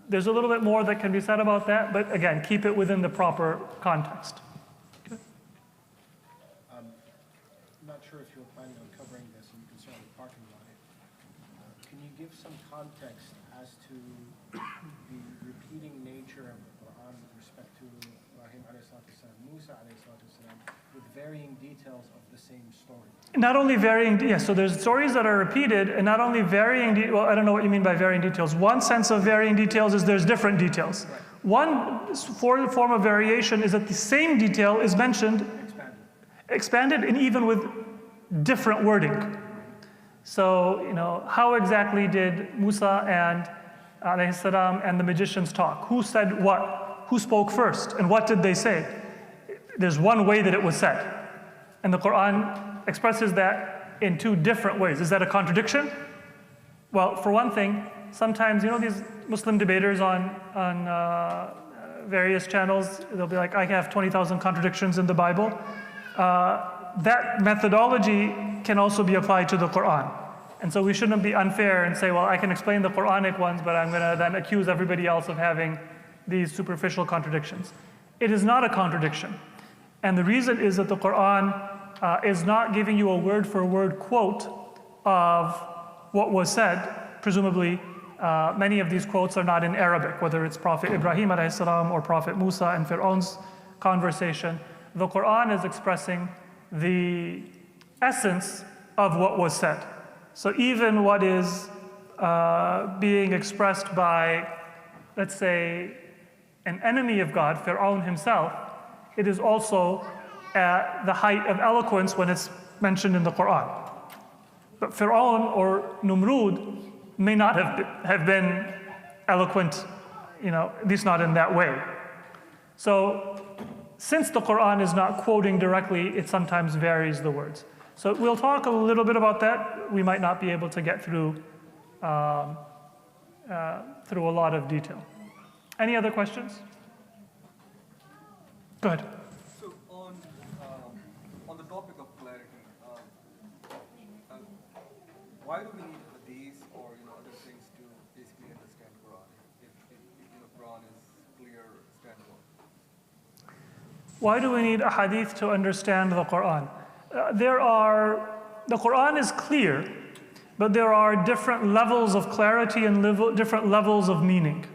there's a little bit more that can be said about that. But again, keep it within the proper context. Okay. I'm not sure if you're planning on covering this, and you can certainly parking lot it. Can you give some context as to the repeating nature of the Quran with respect to Ibrahim alayhi salatu wasalam, Musa alayhi salatu wasalam, with varying details of the same story? Not only varying, yes, so there's stories that are repeated, and not only varying, well, I don't know what you mean by varying details. One sense of varying details is there's different details. Right. One form of variation is that the same detail is mentioned, expanded and even with different wording. So, how exactly did Musa and alayhi salam and the magicians talk? Who said what? Who spoke first? And what did they say? There's one way that it was said. And the Quran expresses that in two different ways. Is that a contradiction? Well, for one thing, sometimes, these Muslim debaters on various channels, they'll be like, I have 20,000 contradictions in the Bible. That methodology can also be applied to the Quran. And so we shouldn't be unfair and say, well, I can explain the Quranic ones, but I'm going to then accuse everybody else of having these superficial contradictions. It is not a contradiction. And the reason is that the Quran is not giving you a word-for-word quote of what was said. Presumably, many of these quotes are not in Arabic, whether it's Prophet Ibrahim alayhi salam or Prophet Musa and Fir'aun's conversation. The Quran is expressing the essence of what was said. So even what is being expressed by, let's say, an enemy of God, Fir'aun himself, it is also at the height of eloquence when it's mentioned in the Quran. But Fir'aun or Numrud may not have been eloquent, at least not in that way. So since the Quran is not quoting directly, it sometimes varies the words. So we'll talk a little bit about that. We might not be able to get through a lot of detail. Any other questions? Go ahead. So on the topic of clarity, why do we need hadith or other things to basically understand Quran if Quran is clear standalone? Why do we need a hadith to understand the Quran? The Quran is clear, but there are different levels of clarity and different levels of meaning.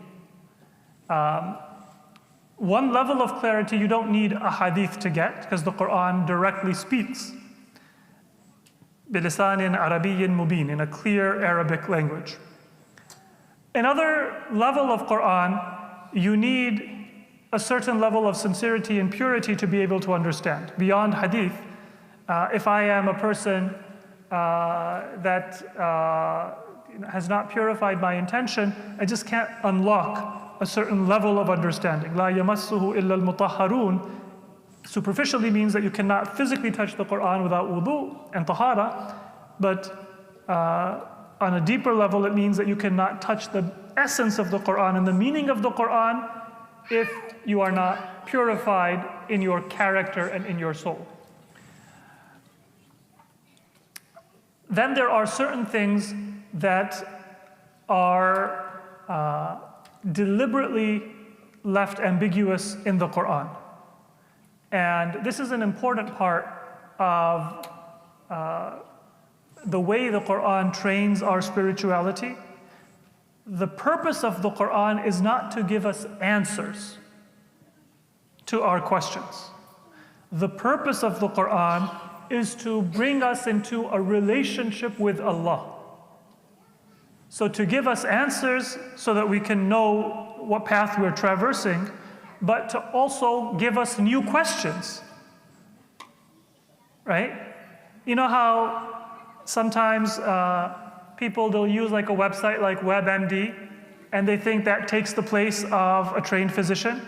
One level of clarity you don't need a hadith to get, because the Quran directly speaks. بِلِسَانٍ عَرَبِيٍّ مُبِينٍ, in a clear Arabic language. Another level of Quran, you need a certain level of sincerity and purity to be able to understand. Beyond hadith, if I am a person that has not purified my intention, I just can't unlock a certain level of understanding. لَا يَمَسُّهُ إِلَّا الْمُطَهَّرُونَ superficially means that you cannot physically touch the Quran without wudu and tahara, but on a deeper level it means that you cannot touch the essence of the Quran and the meaning of the Quran if you are not purified in your character and in your soul. Then there are certain things that are deliberately left ambiguous in the Quran. And this is an important part of the way the Quran trains our spirituality. The purpose of the Quran is not to give us answers to our questions. The purpose of the Quran is to bring us into a relationship with Allah. So to give us answers so that we can know what path we're traversing, but to also give us new questions, right? You know how sometimes they'll use like a website like WebMD, and they think that takes the place of a trained physician?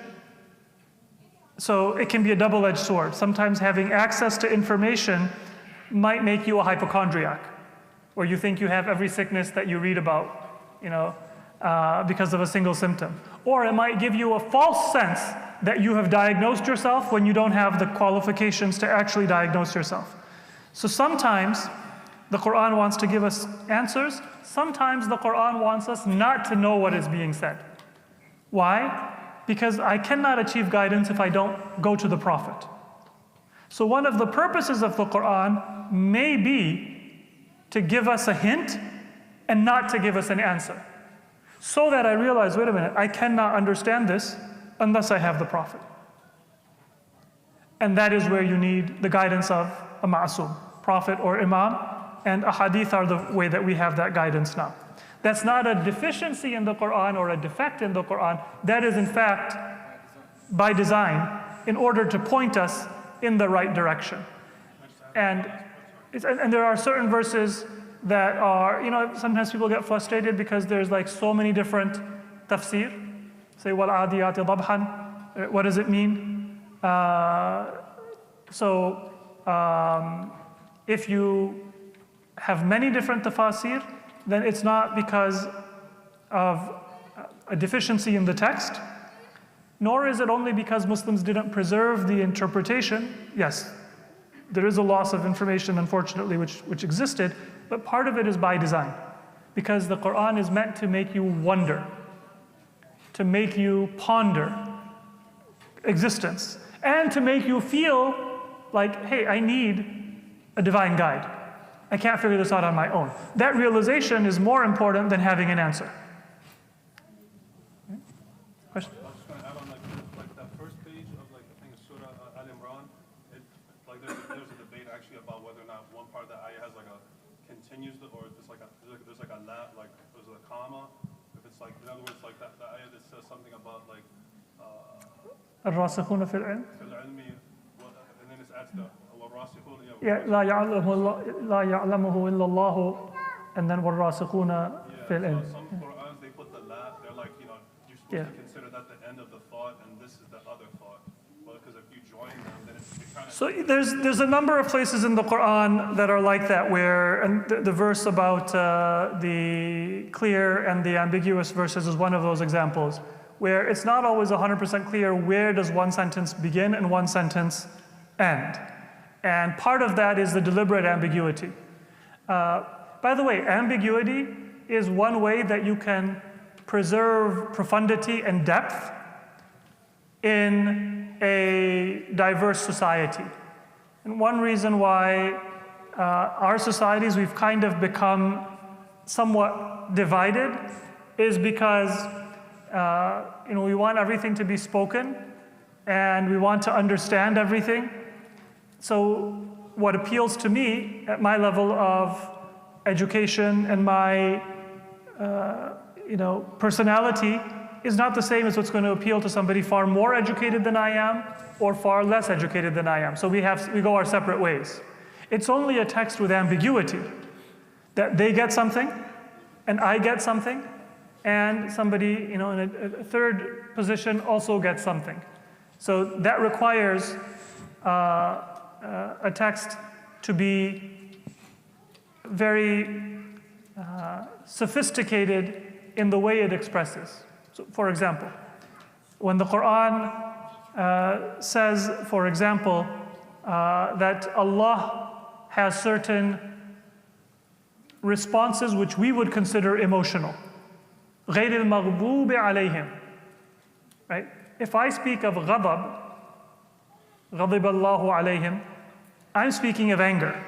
So it can be a double-edged sword. Sometimes having access to information might make you a hypochondriac, or you think you have every sickness that you read about, because of a single symptom. Or it might give you a false sense that you have diagnosed yourself when you don't have the qualifications to actually diagnose yourself. So sometimes the Quran wants to give us answers. Sometimes the Quran wants us not to know what is being said. Why? Because I cannot achieve guidance if I don't go to the Prophet. So one of the purposes of the Quran may be to give us a hint and not to give us an answer. So that I realize, wait a minute, I cannot understand this unless I have the Prophet. And that is where you need the guidance of a ma'asum, Prophet or Imam, and a hadith are the way that we have that guidance now. That's not a deficiency in the Quran or a defect in the Quran. That is in fact by design in order to point us in the right direction. And there are certain verses that are, sometimes people get frustrated because there's like so many different tafsir. Say, وَالْعَادِيَاتِ ضَبْحًا. What does it mean? If you have many different tafsir, then it's not because of a deficiency in the text, nor is it only because Muslims didn't preserve the interpretation. Yes, there is a loss of information, unfortunately, which existed, but part of it is by design, because the Quran is meant to make you wonder, to make you ponder existence, and to make you feel like, hey, I need a divine guide. I can't figure this out on my own. That realization is more important than having an answer. Question? I was just going to add on, like that first page of, I think it's Surah Al-Imran, there's a debate actually about whether or not one part of the ayah has continues or if it's like there's like a like there's a comma. If it's like, in other words, like that ayah that says something about like الراسخون في العلم. في العلم, and then it's adds the والراسخون. Yeah, لا يعلمه إلا الله, and then والراسخون في العلم. So some Qur'ans they put the la, they're like, you're supposed to consider that the end of the thought and this is the other thought. Well, because if you join them, then it kind of. So there's a number of places in the Quran that are like that, where, and the verse about the clear and the ambiguous verses is one of those examples, where it's not always 100% clear where does one sentence begin and one sentence end. And part of that is the deliberate ambiguity. By the way, ambiguity is one way that you can preserve profundity and depth in a diverse society. And one reason why our societies, we've kind of become somewhat divided is because we want everything to be spoken and we want to understand everything. So what appeals to me at my level of education and my personality is not the same as what's going to appeal to somebody far more educated than I am or far less educated than I am. So we go our separate ways. It's only a text with ambiguity that they get something and I get something and somebody in a third position also gets something. So that requires a text to be very sophisticated in the way it expresses. So, for example, when the Quran says, for example, that Allah has certain responses which we would consider emotional. غَيْرِ الْمَغْضُوبِ عَلَيْهِمْ. Right? If I speak of ghadab, غَضِبَ اللَّهُ عَلَيْهِمْ, I'm speaking of anger.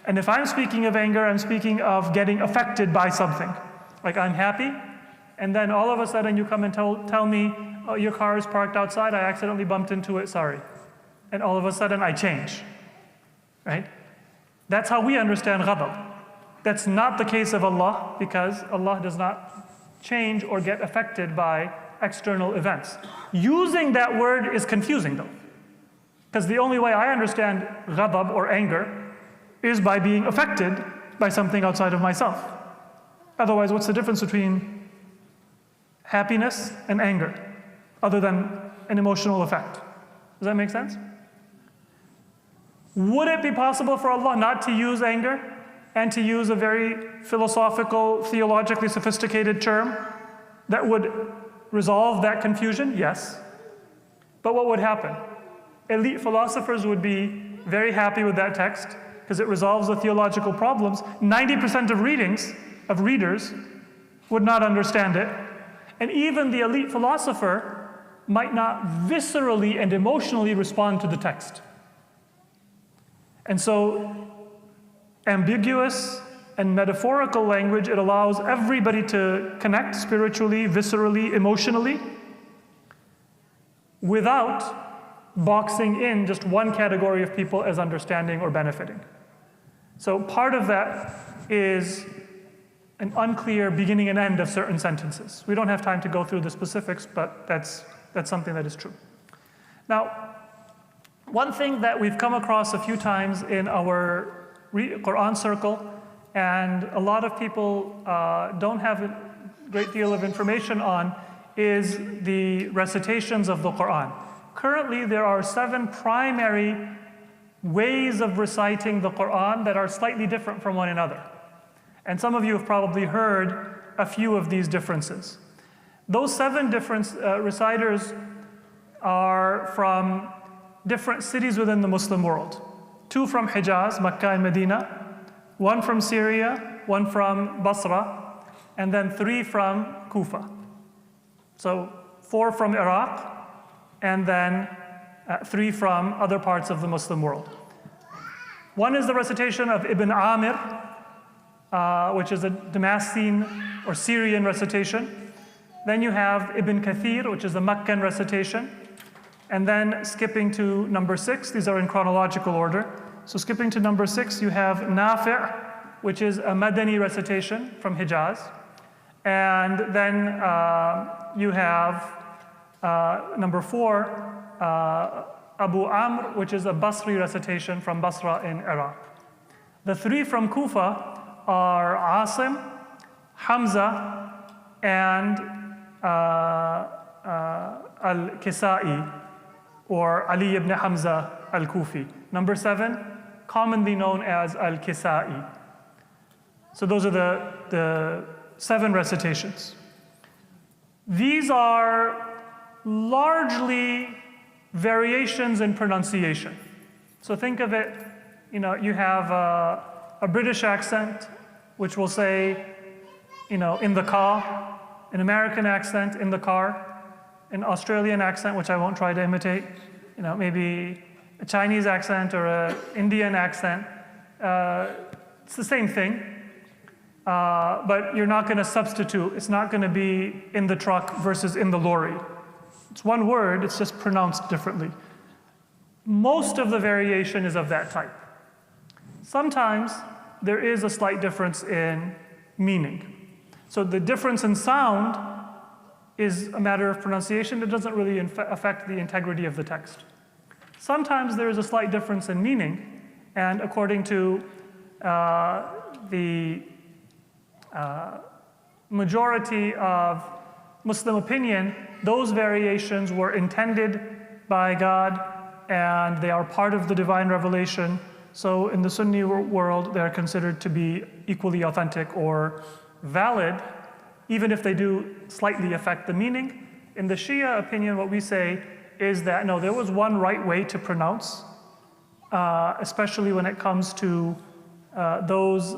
And if I'm speaking of anger, I'm speaking of getting affected by something. Like I'm happy, and then all of a sudden you come and tell me, oh, your car is parked outside, I accidentally bumped into it, sorry. And all of a sudden I change, right? That's how we understand ghadab. That's not the case of Allah, because Allah does not change or get affected by external events. Using that word is confusing though, because the only way I understand ghadab or anger is by being affected by something outside of myself. Otherwise, what's the difference between happiness and anger, other than an emotional effect? Does that make sense? Would it be possible for Allah not to use anger and to use a very philosophical, theologically sophisticated term that would resolve that confusion? Yes. But what would happen? Elite philosophers would be very happy with that text because it resolves the theological problems. 90% of readers would not understand it. And even the elite philosopher might not viscerally and emotionally respond to the text. And so, ambiguous and metaphorical language, it allows everybody to connect spiritually, viscerally, emotionally, without boxing in just one category of people as understanding or benefiting. So part of that is an unclear beginning and end of certain sentences. We don't have time to go through the specifics, but that's something that is true. Now, one thing that we've come across a few times in our Quran circle, and a lot of people don't have a great deal of information on, is the recitations of the Quran. Currently, there are 7 primary ways of reciting the Quran that are slightly different from one another. And some of you have probably heard a few of these differences. Those 7 different reciters are from different cities within the Muslim world. 2 from Hijaz, Mecca and Medina, 1 from Syria, 1 from Basra, and then 3 from Kufa. So 4 from Iraq, and then 3 from other parts of the Muslim world. One is the recitation of Ibn Amir, which is a Damascene or Syrian recitation. Then you have Ibn Kathir, which is the Meccan recitation. And then skipping to number 6, these are in chronological order. So skipping to number 6, you have Nafi', which is a Madani recitation from Hijaz. And then you have number 4, Abu Amr, which is a Basri recitation from Basra in Iraq. The 3 from Kufa are Asim, Hamza, and Al-Kisai, or Ali ibn Hamza al-Kufi. Number 7, commonly known as Al-Kisai. So those are the 7 recitations. These are largely variations in pronunciation. So think of it, you have a British accent, which will say, in the car, an American accent, in the car, an Australian accent, which I won't try to imitate, maybe a Chinese accent or an Indian accent. It's the same thing, but you're not going to substitute. It's not going to be in the truck versus in the lorry. It's one word, it's just pronounced differently. Most of the variation is of that type. Sometimes there is a slight difference in meaning. So the difference in sound is a matter of pronunciation. It doesn't really affect the integrity of the text. Sometimes there is a slight difference in meaning, and according to the majority of Muslim opinion, those variations were intended by God and they are part of the divine revelation. So in the Sunni world, they're considered to be equally authentic or valid, even if they do slightly affect the meaning. In the Shia opinion, what we say is that no, there was one right way to pronounce, especially when it comes to those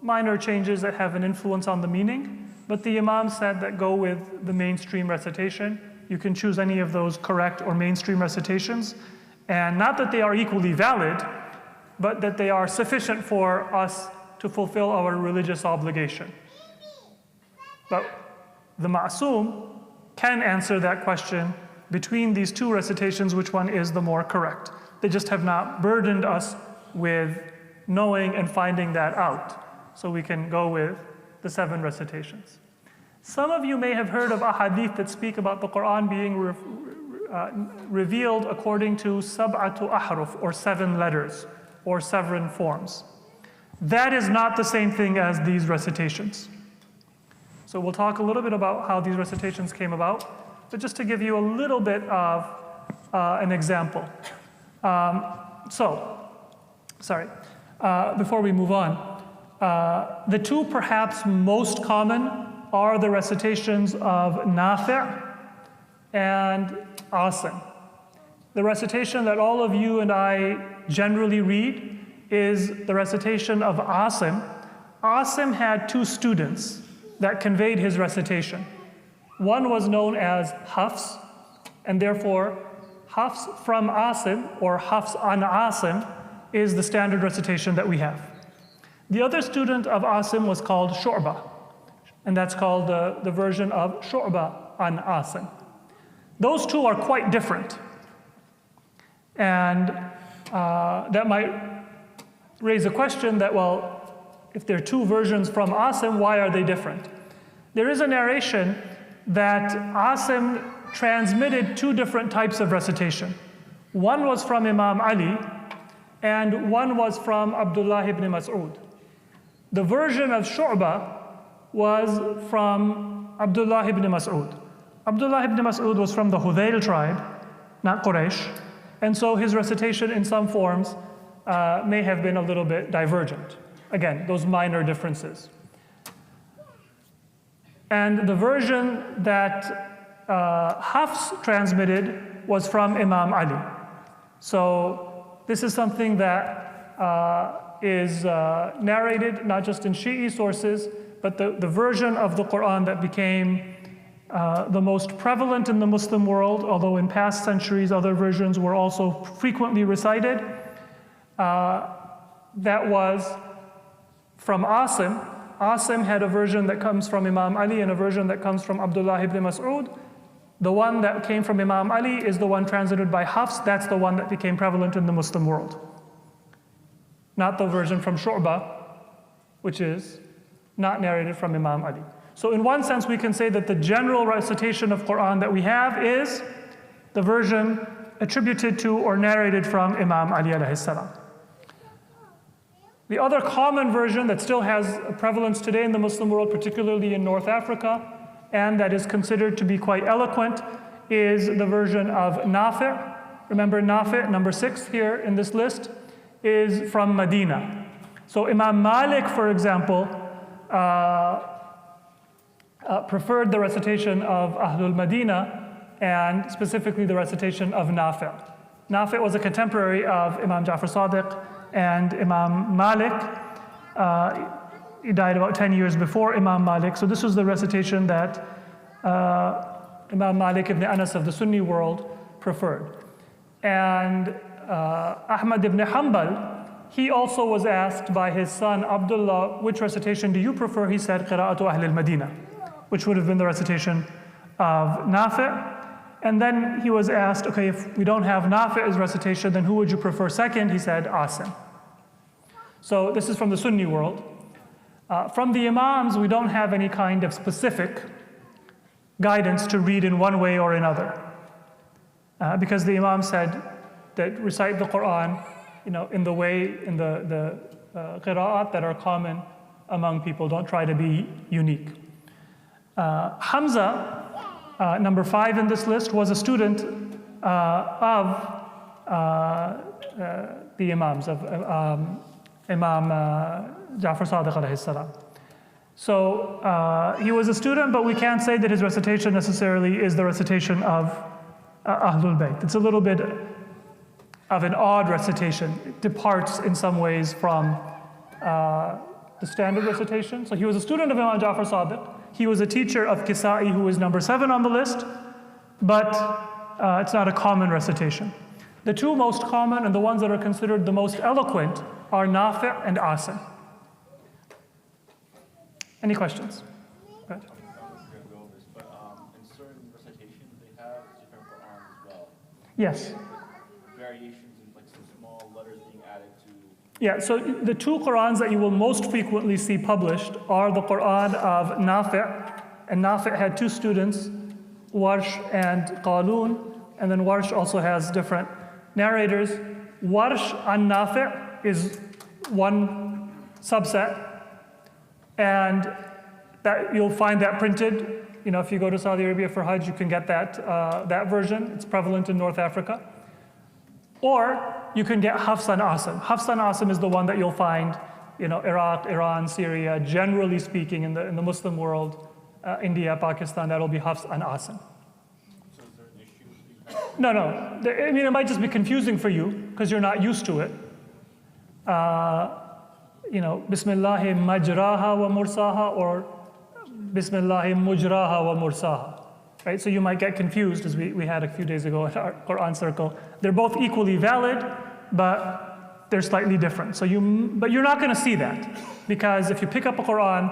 minor changes that have an influence on the meaning. But the Imam said that go with the mainstream recitation. You can choose any of those correct or mainstream recitations. And not that they are equally valid, but that they are sufficient for us to fulfill our religious obligation. But the Ma'soom can answer that question between these 2 recitations, which one is the more correct. They just have not burdened us with knowing and finding that out. So we can go with the 7 recitations. Some of you may have heard of ahadith that speak about the Quran being revealed according to sab'atu ahruf, or 7 letters, or 7 forms. That is not the same thing as these recitations. So we'll talk a little bit about how these recitations came about, but just to give you a little bit of an example. Before we move on, the 2 perhaps most common are the recitations of Nafi' and Asim. The recitation that all of you and I generally read is the recitation of Asim. Asim had 2 students that conveyed his recitation. One was known as Hafs, and therefore Hafs from Asim, or Hafs an Asim, is the standard recitation that we have. The other student of Asim was called Shu'bah, and that's called the version of Shu'bah an Asim. Those 2 are quite different. And that might raise a question that, well, if there are 2 versions from Asim, why are they different? There is a narration that Asim transmitted 2 different types of recitation. One was from Imam Ali, and one was from Abdullah ibn Mas'ud. The version of Shu'bah was from Abdullah ibn Mas'ud. Abdullah ibn Mas'ud was from the Hudayl tribe, not Quraysh, and so his recitation in some forms may have been a little bit divergent. Again, those minor differences. And the version that Hafs transmitted was from Imam Ali. So this is something that is narrated not just in Shi'i sources, but the version of the Quran that became the most prevalent in the Muslim world, although in past centuries other versions were also frequently recited, that was from Asim. Asim had a version that comes from Imam Ali and a version that comes from Abdullah ibn Mas'ud. The one that came from Imam Ali is the one translated by Hafs. That's the one that became prevalent in the Muslim world. Not the version from Shu'bah, which is not narrated from Imam Ali. So in one sense, we can say that the general recitation of Quran that we have is the version attributed to or narrated from Imam Ali alayhi salam. The other common version that still has a prevalence today in the Muslim world, particularly in North Africa, and that is considered to be quite eloquent, is the version of Nafi'. Remember Nafi', number 6 here in this list, is from Medina. So Imam Malik, for example, preferred the recitation of Ahlul Medina, and specifically the recitation of Nafi'. Nafi' was a contemporary of Imam Ja'far Sadiq and Imam Malik. He died about 10 years before Imam Malik. So this was the recitation that Imam Malik ibn Anas of the Sunni world preferred. And Ahmad ibn Hanbal, he also was asked by his son Abdullah, which recitation do you prefer? He said, Qira'atu Ahl al-Madina, which would have been the recitation of Nafi'. And then he was asked, okay, if we don't have Nafi''s recitation, then who would you prefer second? He said, Asim. So this is from the Sunni world. From the Imams, we don't have any kind of specific guidance to read in one way or another. Because the Imam said that recite the Quran, in the way, in the qira'at that are common among people. Don't try to be unique. Hamza, number 5 in this list, was a student of the Imams, of Imam Ja'far Sadiq alayhi salam. So he was a student, but we can't say that his recitation necessarily is the recitation of Ahlul Bayt. It's a little bit of an odd recitation. It departs in some ways from the standard recitation. So he was a student of Imam Ja'far Sadiq. He was a teacher of Kisa'i, who is number 7 on the list, but it's not a common recitation. The two most common and the ones that are considered the most eloquent are Nafi' and Asim. Any questions? Go ahead. But in certain recitations, they have different Qur'an as well. Yes. Variations in like some small letters being added to. Yeah, so the two Qur'ans that you will most frequently see published are the Qur'an of Nafi', and Nafi' had 2 students, Warsh and Qalun, and then Warsh also has different narrators. Warsh and Nafi' is one subset, and that you'll find that printed. If you go to Saudi Arabia for Hajj, you can get that version. It's prevalent in North Africa. Or you can get Hafs and Asim. Hafs and Asim is the one that you'll find, Iraq, Iran, Syria, generally speaking, in the Muslim world, India, Pakistan, that'll be Hafs and Asim. So is there an issue with being No. I mean, it might just be confusing for you because you're not used to it. Bismillahi majraha wa mursaha or Bismillahi mujraha wa mursaha. Right? So you might get confused, as we had a few days ago at our Quran circle. They're both equally valid, but they're slightly different. But you're not going to see that, because if you pick up a Quran,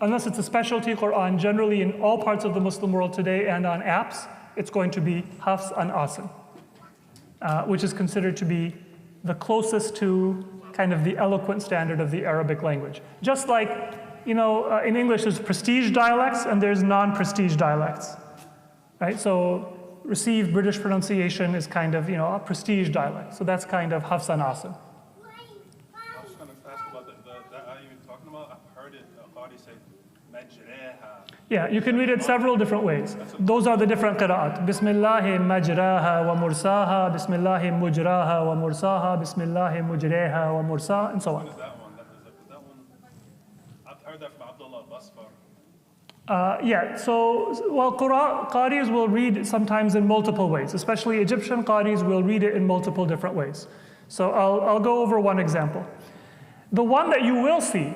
unless it's a specialty Quran, generally in all parts of the Muslim world today and on apps, it's going to be Hafs and Asim, which is considered to be the closest to kind of the eloquent standard of the Arabic language. Just like, in English there's prestige dialects and there's non-prestige dialects, right? So received British pronunciation is kind of, a prestige dialect. So that's kind of Hafs and Asim. I was going to ask about that ayah you're talking about. I've heard it, Qadi say, majreha. Yeah, you can read it several different ways. Those are the different qira'at. Bismillahi majraha wa mursaha, Bismillahi mujraha wa mursaha, Bismillahi mujreha wa mursaha, and so on. What is that one? Is that one? I've heard that from Abdullah Basfar. Qadis will read sometimes in multiple ways, especially Egyptian Qadis will read it in multiple different ways. So I'll go over one example. The one that you will see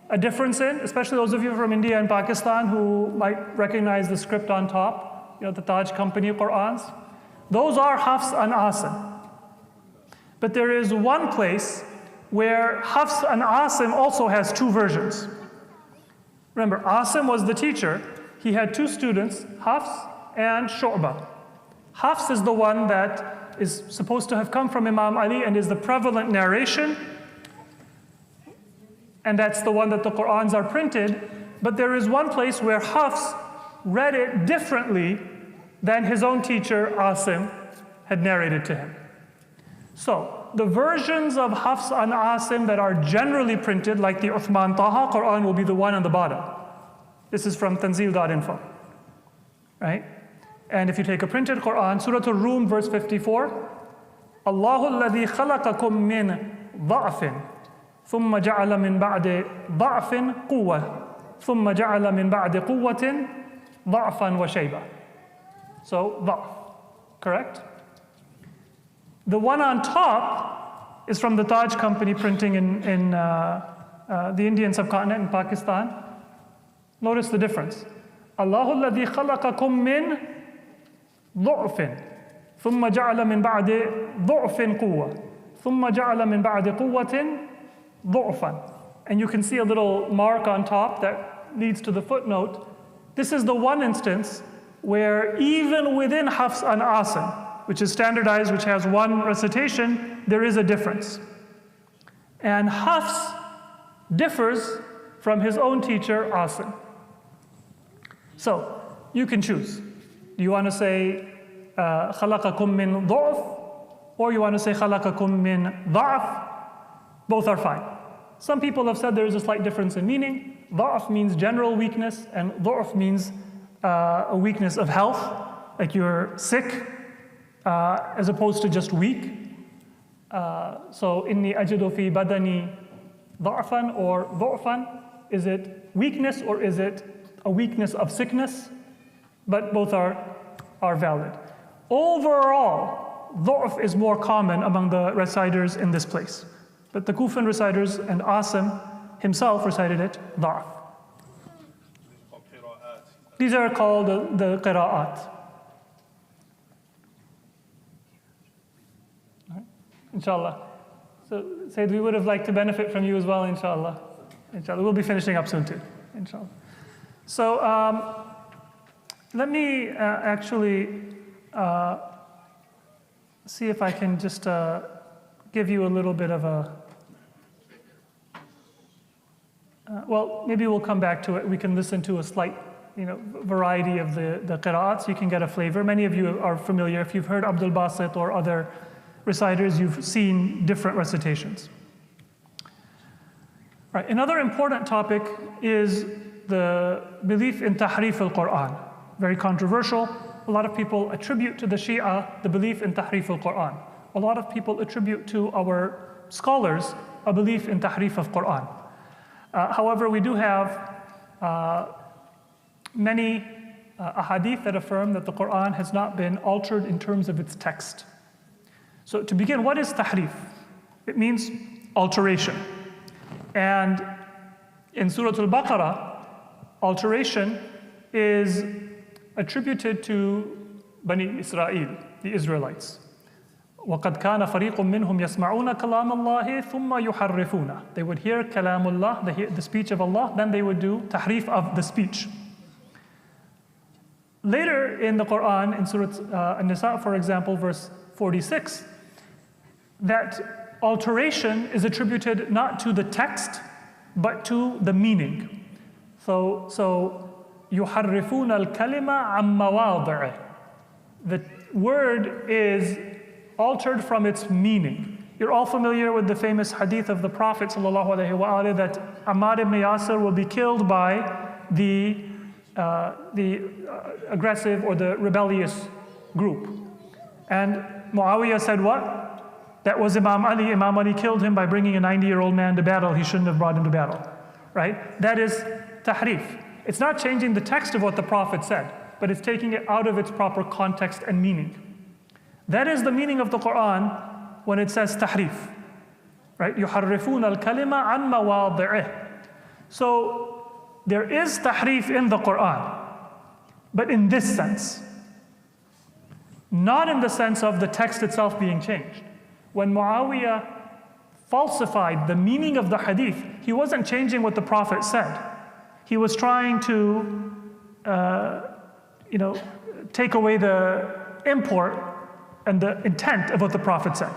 a difference in, especially those of you from India and Pakistan who might recognize the script on top, the Taj Company Qur'ans, those are Hafs and Asim. But there is one place where Hafs and Asim also has 2 versions. Remember, Asim was the teacher. He had 2 students, Hafs and Shu'bah. Hafs is the one that is supposed to have come from Imam Ali and is the prevalent narration. and that's the one that the Qur'ans are printed. But there is one place where Hafs read it differently than his own teacher, Asim, had narrated to him. So, the versions of Hafs and Asim that are generally printed, like the Uthman Taha Quran, will be the one on the bottom. This is from tanzil.info, right? And if you take a printed Quran, Surah Al-Rum, verse 54, Allahu alladhi khalaqakum min ضعف ثم جعل من بعد ضعف قوة ثم جعل من بعد قوة ضعفا وشيبة. So, ضعف, correct? The one on top is from the Taj Company printing in the Indian subcontinent in Pakistan. Notice the difference. Allahu alladhi khalaqakum min ضعف ثم جعل من بعد ضعف قوة ثم جعل من بعد قوة ضعفا. And you can see a little mark on top that leads to the footnote. This is the one instance where even within Hafs and Asim, which is standardized, which has one recitation, there is a difference. And Hafs differs from his own teacher, Asim. So, you can choose. Do you want to say خَلَقَكُم مِّن ضَعْفٍ, or you want to say خَلَقَكُم مِّن ضَعْفٍ? Both are fine. Some people have said there is a slight difference in meaning. ضعف means general weakness, and ضعف means a weakness of health, like you're sick, as opposed to just weak. So, إِنِّي أَجِدُ فِي بَدَنِي ضَعْفًا or ضُعْفًا. Is it weakness or is it a weakness of sickness? But both are valid. Overall, ضعف is more common among the reciters in this place. But the Kufan reciters and Asim himself recited it ضعف. These are called the qira'at. Right. Inshallah. So, Sayyid, we would have liked to benefit from you as well, inshallah. Inshallah. We'll be finishing up soon too, inshallah. So, let me actually see if I can just give you a little bit of a, well, maybe we'll come back to it. We can listen to a slight, variety of the qira'at, so you can get a flavor. Many of you are familiar. If you've heard Abdul Basit or other reciters, you've seen different recitations. All right, another important topic is the belief in tahrif al-Quran. Very controversial. A lot of people attribute to the Shia the belief in tahrif al-Quran. A lot of people attribute to our scholars a belief in tahrif of Quran. However, we do have many ahadith that affirm that the Quran has not been altered in terms of its text. So to begin, what is tahrif? It means alteration. And in Surah Al-Baqarah, alteration is attributed to Bani Israel, the Israelites. وَقَدْ كَانَ فَرِيقٌ مِّنْهُمْ يَسْمَعُونَ كَلَامَ اللَّهِ ثُمَّ يُحَرِّفُونَ. They would hear kalamullah, the speech of Allah, then they would do tahrif of the speech. Later in the Quran, in Surah An-Nisa, for example, verse 46, that alteration is attributed not to the text, but to the meaning. So يُحَرِّفُونَ الْكَلِمَ عَمْ مَوَاضِعِهِ. The word is altered from its meaning. You're all familiar with the famous hadith of the Prophet ﷺ that Ammar ibn Yasir will be killed by the aggressive or the rebellious group. And Muawiyah said what? That was Imam Ali. Imam Ali killed him by bringing a 90-year-old man to battle he shouldn't have brought him to battle. Right? That is tahrif. It's not changing the text of what the Prophet said, but it's taking it out of its proper context and meaning. That is the meaning of the Quran when it says tahrif. Right? يُحَرِّفُونَ الْكَلِمَ عَنْ مَوَاضِعِهِ. So there is tahrif in the Quran, but in this sense. Not in the sense of the text itself being changed. When Muawiyah falsified the meaning of the hadith, he wasn't changing what the Prophet said. He was trying to, take away the import and the intent of what the Prophet said.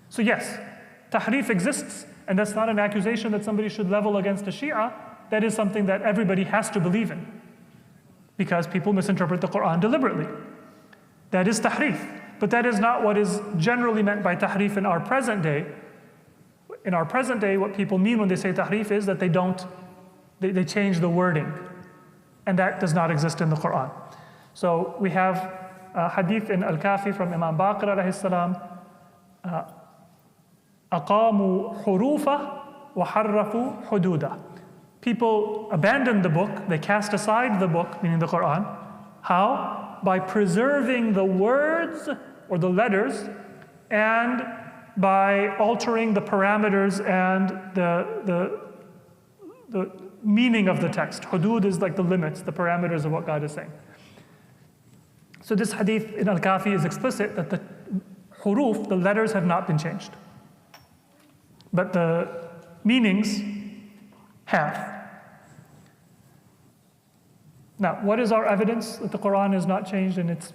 So yes, tahrif exists, And that's not an accusation that somebody should level against a Shia. That is something that everybody has to believe in, because people misinterpret the Quran deliberately. That is tahrif. But that is not what is generally meant by tahrif in our present day. In our present day, what people mean when they say tahrif is that they change the wording. And that does not exist in the Quran. So we have a hadith in Al-Kafi from Imam Baqir alayhi salam. أَقَامُوا حُرُوفَ وَحَرَّفُوا حُدُودَ. People abandoned the book, they cast aside the book, meaning the Quran. How? By preserving the words or the letters, and by altering the parameters and the meaning of the text. Hudud is like the limits, the parameters of what God is saying. So this hadith in Al-Kafi is explicit that the huruf, the letters, have not been changed. But the meanings have. Now, what is our evidence that the Quran is not changed in its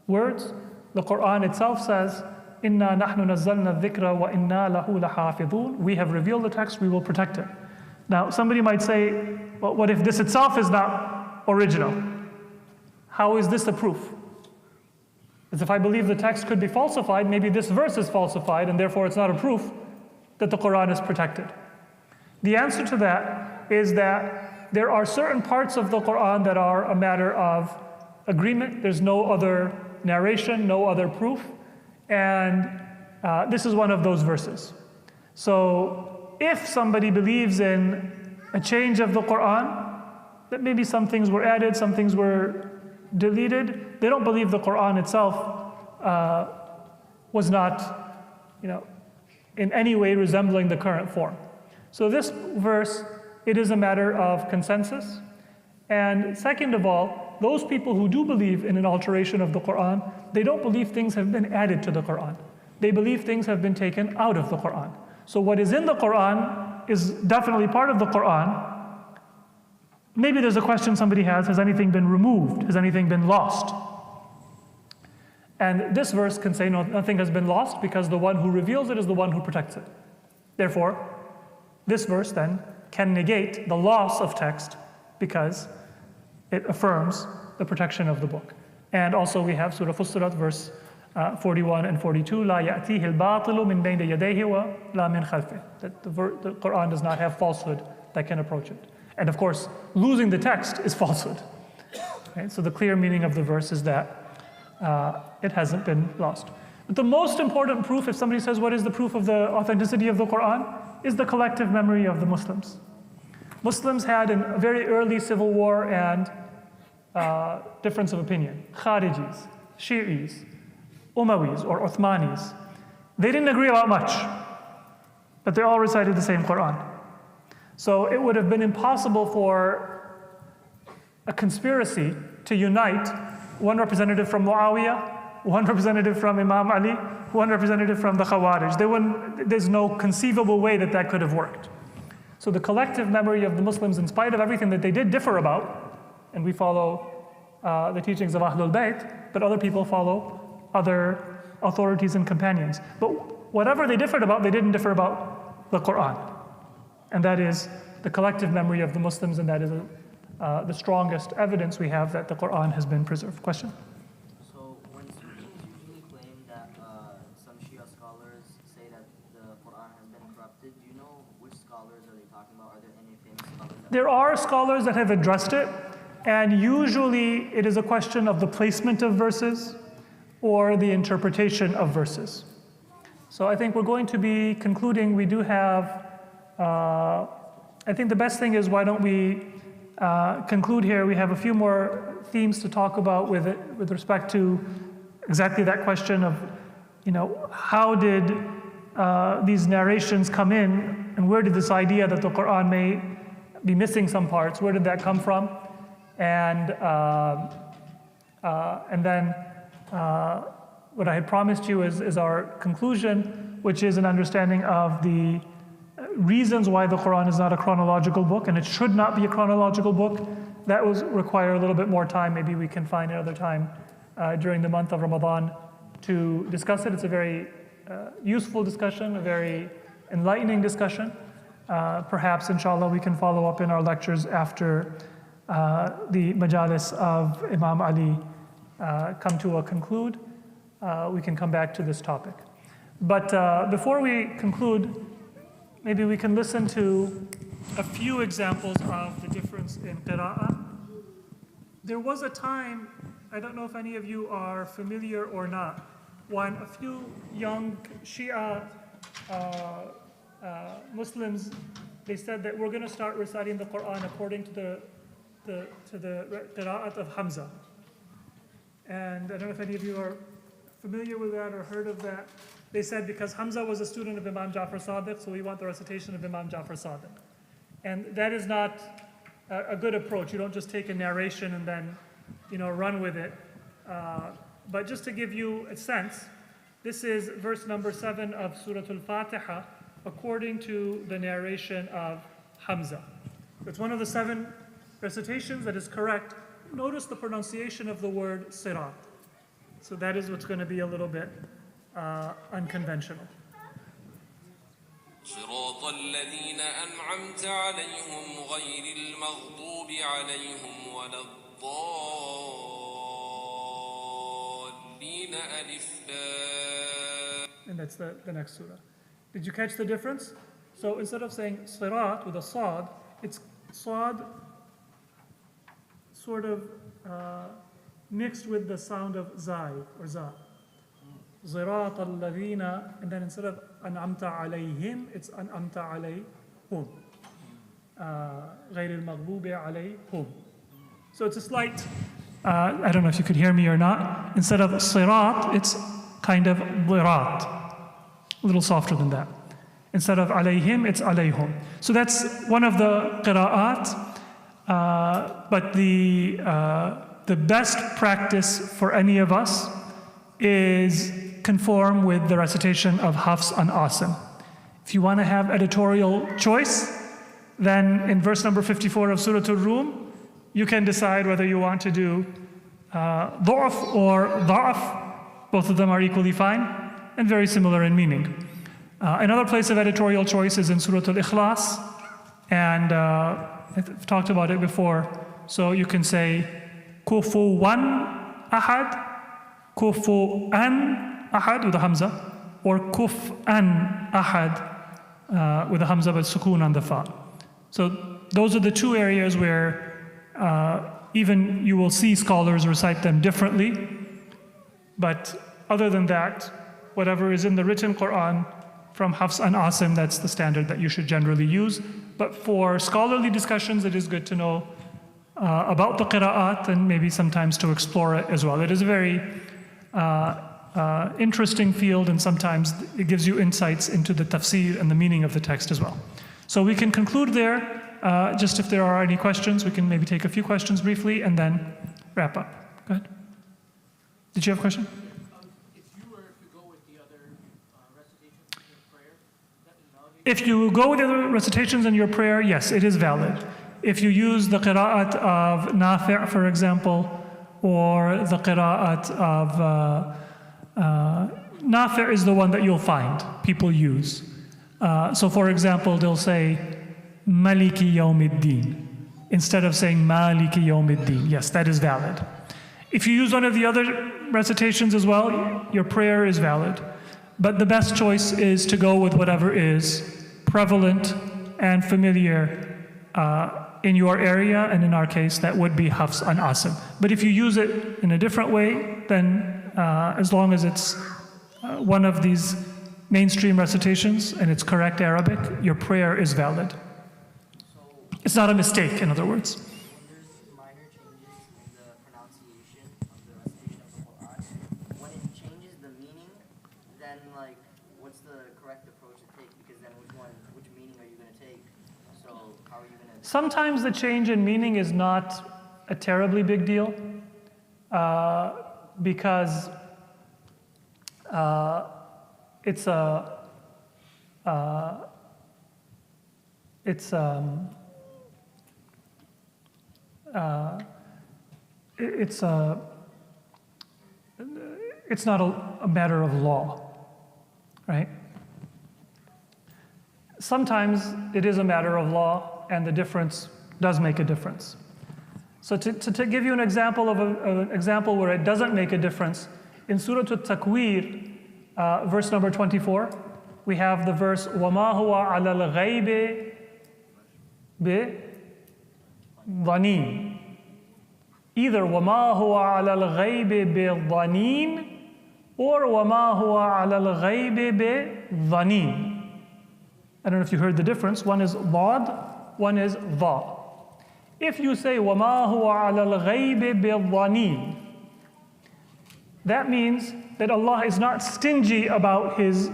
words? The Quran itself says, "Inna nahnu nazzalna dhikra wa inna lahu lahafidhun." We have revealed the text, we will protect it. Now, somebody might say, well, what if this itself is not original? How is this a proof? As if I believe the text could be falsified, maybe this verse is falsified, and therefore it's not a proof that the Quran is protected. The answer to that is that there are certain parts of the Quran that are a matter of agreement. There's no other narration, no other proof, and this is one of those verses. So if somebody believes in a change of the Quran, that maybe some things were added, some things were deleted, they don't believe the Quran itself was not, in any way resembling the current form. So this verse, it is a matter of consensus. And second of all, those people who do believe in an alteration of the Quran, they don't believe things have been added to the Quran. They believe things have been taken out of the Quran. So what is in the Quran is definitely part of the Quran. Maybe there's a question somebody has anything been removed? Has anything been lost? And this verse can say, no, nothing has been lost, because the one who reveals it is the one who protects it. Therefore, this verse then can negate the loss of text, because it affirms the protection of the book. And also we have Surah Fussilat, verse 41 and 42, لا يأتيه الباطل من بين يديه ولا من خلفه. That the Quran does not have falsehood that can approach it. And of course, losing the text is falsehood. Right? So the clear meaning of the verse is that it hasn't been lost. But the most important proof, if somebody says, what is the proof of the authenticity of the Quran, is the collective memory of the Muslims. Muslims had a very early civil war and difference of opinion. Kharijis, Shi'is, Umayyis or Uthmanis. They didn't agree about much, but they all recited the same Quran. So it would have been impossible for a conspiracy to unite one representative from Muawiyah, one representative from Imam Ali, one representative from the Khawarij. There's no conceivable way that that could have worked. So the collective memory of the Muslims, in spite of everything that they did differ about, and we follow the teachings of Ahlul Bayt, but other people follow other authorities and companions. But whatever they differed about, they didn't differ about the Quran. And that is the collective memory of the Muslims, and that is the strongest evidence we have that the Quran has been preserved. Question? So when Sufis usually claim that some Shia scholars say that the Quran has been corrupted, do you know which scholars are they talking about? Are there any famous scholars? There are scholars that have addressed it, and usually it is a question of the placement of verses or the interpretation of verses. So I think we're going to be concluding. We do have, I think the best thing is, why don't we conclude here? We have a few more themes to talk about with respect to exactly that question of, how did these narrations come in, and where did this idea that the Quran may be missing some parts, where did that come from? And then what I had promised you is our conclusion, which is an understanding of the reasons why the Quran is not a chronological book, and it should not be a chronological book. That will require a little bit more time. Maybe we can find another time during the month of Ramadan to discuss it. It's a very useful discussion, a very enlightening discussion. Perhaps, inshallah, we can follow up in our lectures after the majalis of Imam Ali come to a conclude. We can come back to this topic. But before we conclude, maybe we can listen to a few examples of the difference in qira'ah. There was a time, I don't know if any of you are familiar or not, when a few young Shia Muslims, they said that we're going to start reciting the Quran according to the qira'at of Hamza. And I don't know if any of you are familiar with that or heard of that. They said because Hamza was a student of Imam Ja'far Sadiq, so we want the recitation of Imam Ja'far Sadiq. And that is not a good approach. You don't just take a narration and then, run with it. But just to give you a sense, this is verse number 7 of Surah Al-Fatiha, according to the narration of Hamza. It's one of the 7 recitations that is correct. Notice the pronunciation of the word sirat. So that is what's going to be a little bit unconventional. صراط الذين أنعمت عليهم غير المغضوب عليهم ولا الضالين ألف لام. And that's the next surah. Did you catch the difference? So instead of saying sirat with a sad, it's sad sort of mixed with the sound of zai or za. Zirat al-ladhina, and then instead of an'amta alayhim, it's an'amta alayhum. Ghayr al-maghdubi alayhum. So it's a slight, I don't know if you could hear me or not. Instead of sirat, it's kind of lirat, a little softer than that. Instead of alayhim, it's alayhum. So that's one of the qira'at, but the best practice for any of us is conform with the recitation of Hafs and Asim. If you want to have editorial choice, then in verse number 54 of Surah Al-Rum, you can decide whether you want to do du'af or da'af. Both of them are equally fine and very similar in meaning. Another place of editorial choice is in Surah Al-Ikhlas, and I've talked about it before. So you can say kufuwan ahad, kufu'an ahad with a hamza, or kuf'an ahad with a hamza but sukoon on the fa. So those are the 2 areas where even you will see scholars recite them differently. But other than that, whatever is in the written Quran from Hafs and Asim, that's the standard that you should generally use. But for scholarly discussions, it is good to know about the qira'at and maybe sometimes to explore it as well. It is a very interesting field, and sometimes it gives you insights into the tafsir and the meaning of the text as well. So we can conclude there. Just if there are any questions, we can maybe take a few questions briefly and then wrap up. Go ahead. Did you have a question? If you go with the other recitations in your prayer, yes, it is valid. If you use the qira'at of Nafi', for example, or the qira'at of Nafi' is the one that you'll find people use. So for example, they'll say Maliki Yawmiddin instead of saying Maliki Yawmiddin. Yes, that is valid. If you use one of the other recitations as well, your prayer is valid. But the best choice is to go with whatever is prevalent and familiar in your area, and in our case, that would be Hafs and Asim. But if you use it in a different way, then as long as it's one of these mainstream recitations and it's correct Arabic, your prayer is valid. It's not a mistake, in other words. When there's minor changes in the pronunciation of the recitation of the Quran, when it changes the meaning, then what's the correct approach to take? Because then which meaning are you going to take? So how are you going to... Sometimes the change in meaning is not a terribly big deal because it's not a matter of law, right? sometimes it is a matter of law, and the difference does make a difference. So to give you an example of an example where it doesn't make a difference, in Surah At-Takwir, verse number 24, we have the verse وَمَا هُوَ عَلَى الْغَيْبِ بِضَنِينٍ. Either وَمَا هُوَ عَلَى الْغَيْبِ بِضَنِينٍ or وَمَا هُوَ عَلَى الْغَيْبِ بِضَنِينٍ. I don't know if you heard the difference. One is ضاد, one is ضا. If you say وَمَا هُوَ عَلَى الْغَيْبِ بِضَنِينٍ, that means that Allah is not stingy about His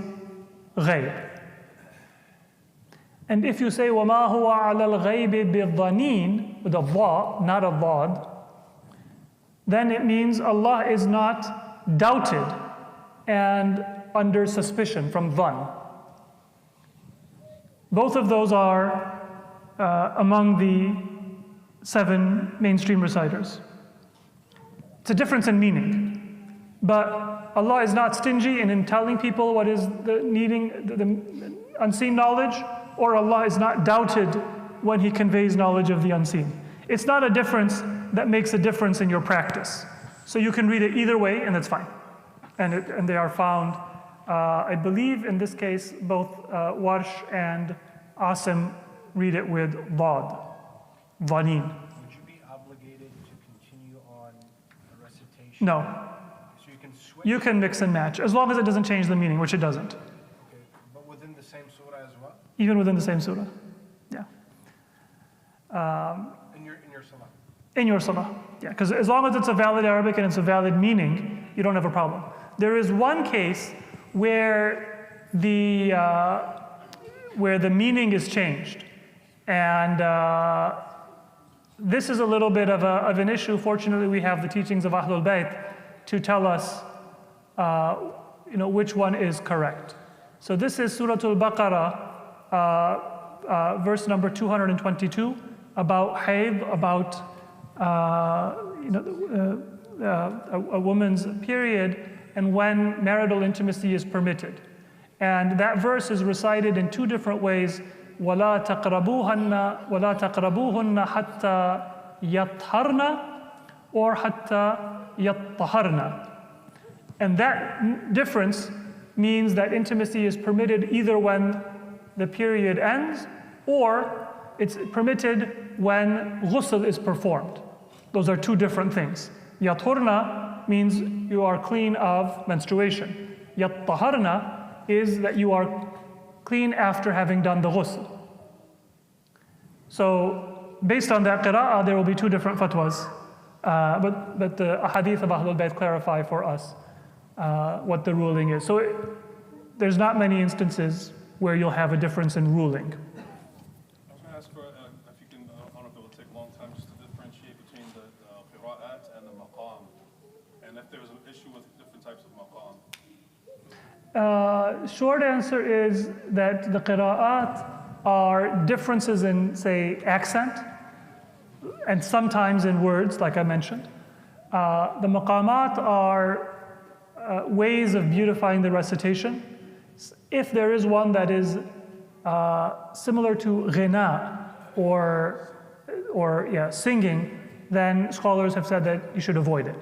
ghayb. And if you say وَمَا هُوَ عَلَى الْغَيْبِ بِضَنِينٍ with a dha, not a dhad, then it means Allah is not doubted and under suspicion from dhan. Both of those are among the 7 mainstream reciters. It's a difference in meaning. But Allah is not stingy in telling people what is the unseen knowledge, or Allah is not doubted when He conveys knowledge of the unseen. It's not a difference that makes a difference in your practice. So you can read it either way, and that's fine. And they are found, I believe in this case, both Warsh and Asim read it with Dad, Dhanin. Would you be obligated to continue on a recitation? No. So you can switch? You can mix and match, as long as it doesn't change the meaning, which it doesn't. Okay, but within the same surah as well? Even within the same surah, yeah. In your salah? In your salah, yeah, because as long as it's a valid Arabic and it's a valid meaning, you don't have a problem. There is one case where the meaning is changed, and this is a little bit of an issue. Fortunately, we have the teachings of Ahlul Bayt to tell us, which one is correct. So this is Surah Al-Baqarah, verse number 222, about hayd, about a woman's period and when marital intimacy is permitted. And that verse is recited in 2 different ways. وَلَا تَقْرَبُوهُنَّ حَتَّى يَطْهَرْنَ or حَتَّى يَطَّهَرْنَ. And that difference means that intimacy is permitted either when the period ends or it's permitted when ghusl is performed. Those are 2 different things. Yathurna means you are clean of menstruation. Yattaharna is that you are clean after having done the ghusl. So based on that qira'ah, there will be 2 different fatwas. But the ahadith of Ahlul Bayt clarify for us what the ruling is. So there's not many instances where you'll have a difference in ruling. I was going to ask for, if you can, I don't know if it will take a long time just to differentiate between the qira'at and the maqam, and if there's an issue with different types of maqam. Short answer is that the qira'at are differences in, say, accent, and sometimes in words, like I mentioned. The maqamat are ways of beautifying the recitation. If there is one that is similar to ghina or singing, then scholars have said that you should avoid it.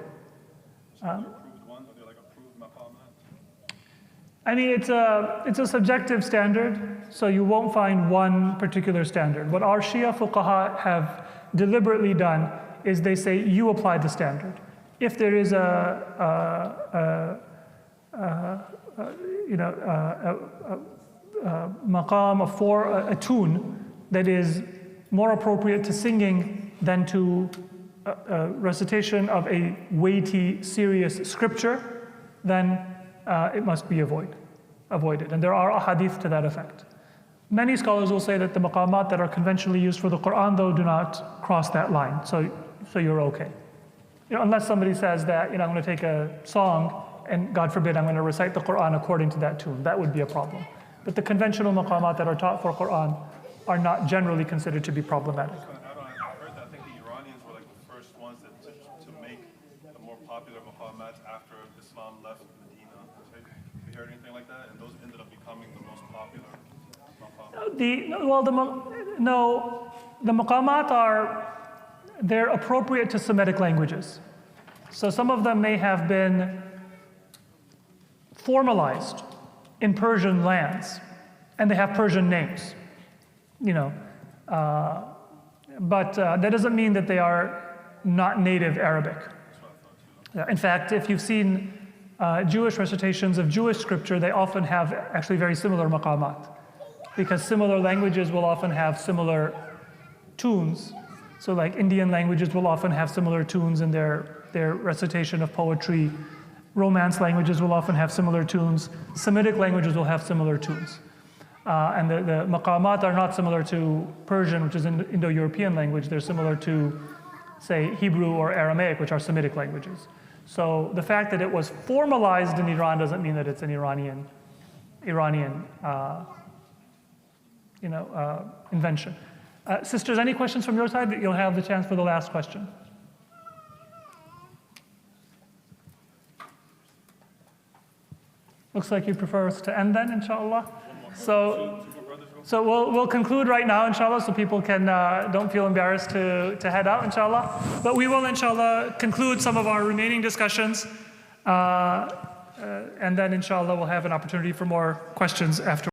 I mean, it's a subjective standard, so you won't find one particular standard. What our Shia fuqaha have deliberately done is they say you apply the standard. If there is a maqam, a tune that is more appropriate to singing than to recitation of a weighty, serious scripture, then it must be avoided. And there are ahadith to that effect. Many scholars will say that the maqamat that are conventionally used for the Quran, though, do not cross that line, so you're okay. Unless somebody says that, I'm going to take a song and God forbid I'm going to recite the Quran according to that tune. That would be a problem. But the conventional maqamat that are taught for Quran are not generally considered to be problematic. I heard that I think the Iranians were like the first ones to make the more popular maqamats after Islam left Medina. Have you heard anything like that? And those ended up becoming the most popular maqamats. The maqamat they're appropriate to Semitic languages. So some of them may have been formalized in Persian lands, and they have Persian names, but that doesn't mean that they are not native Arabic. In fact, if you've seen Jewish recitations of Jewish scripture, they often have actually very similar maqamat, because similar languages will often have similar tunes. So like Indian languages will often have similar tunes in their recitation of poetry. Romance languages will often have similar tunes. Semitic languages will have similar tunes. And the maqamat are not similar to Persian, which is an Indo-European language. They're similar to, say, Hebrew or Aramaic, which are Semitic languages. So the fact that it was formalized in Iran doesn't mean that it's an Iranian invention. Sisters, any questions from your side? That you'll have the chance for the last question. Looks like you prefer us to end then, inshallah. So we'll conclude right now, inshallah, so people can don't feel embarrassed to head out, inshallah. But we will, inshallah, conclude some of our remaining discussions, and then, inshallah, we'll have an opportunity for more questions after.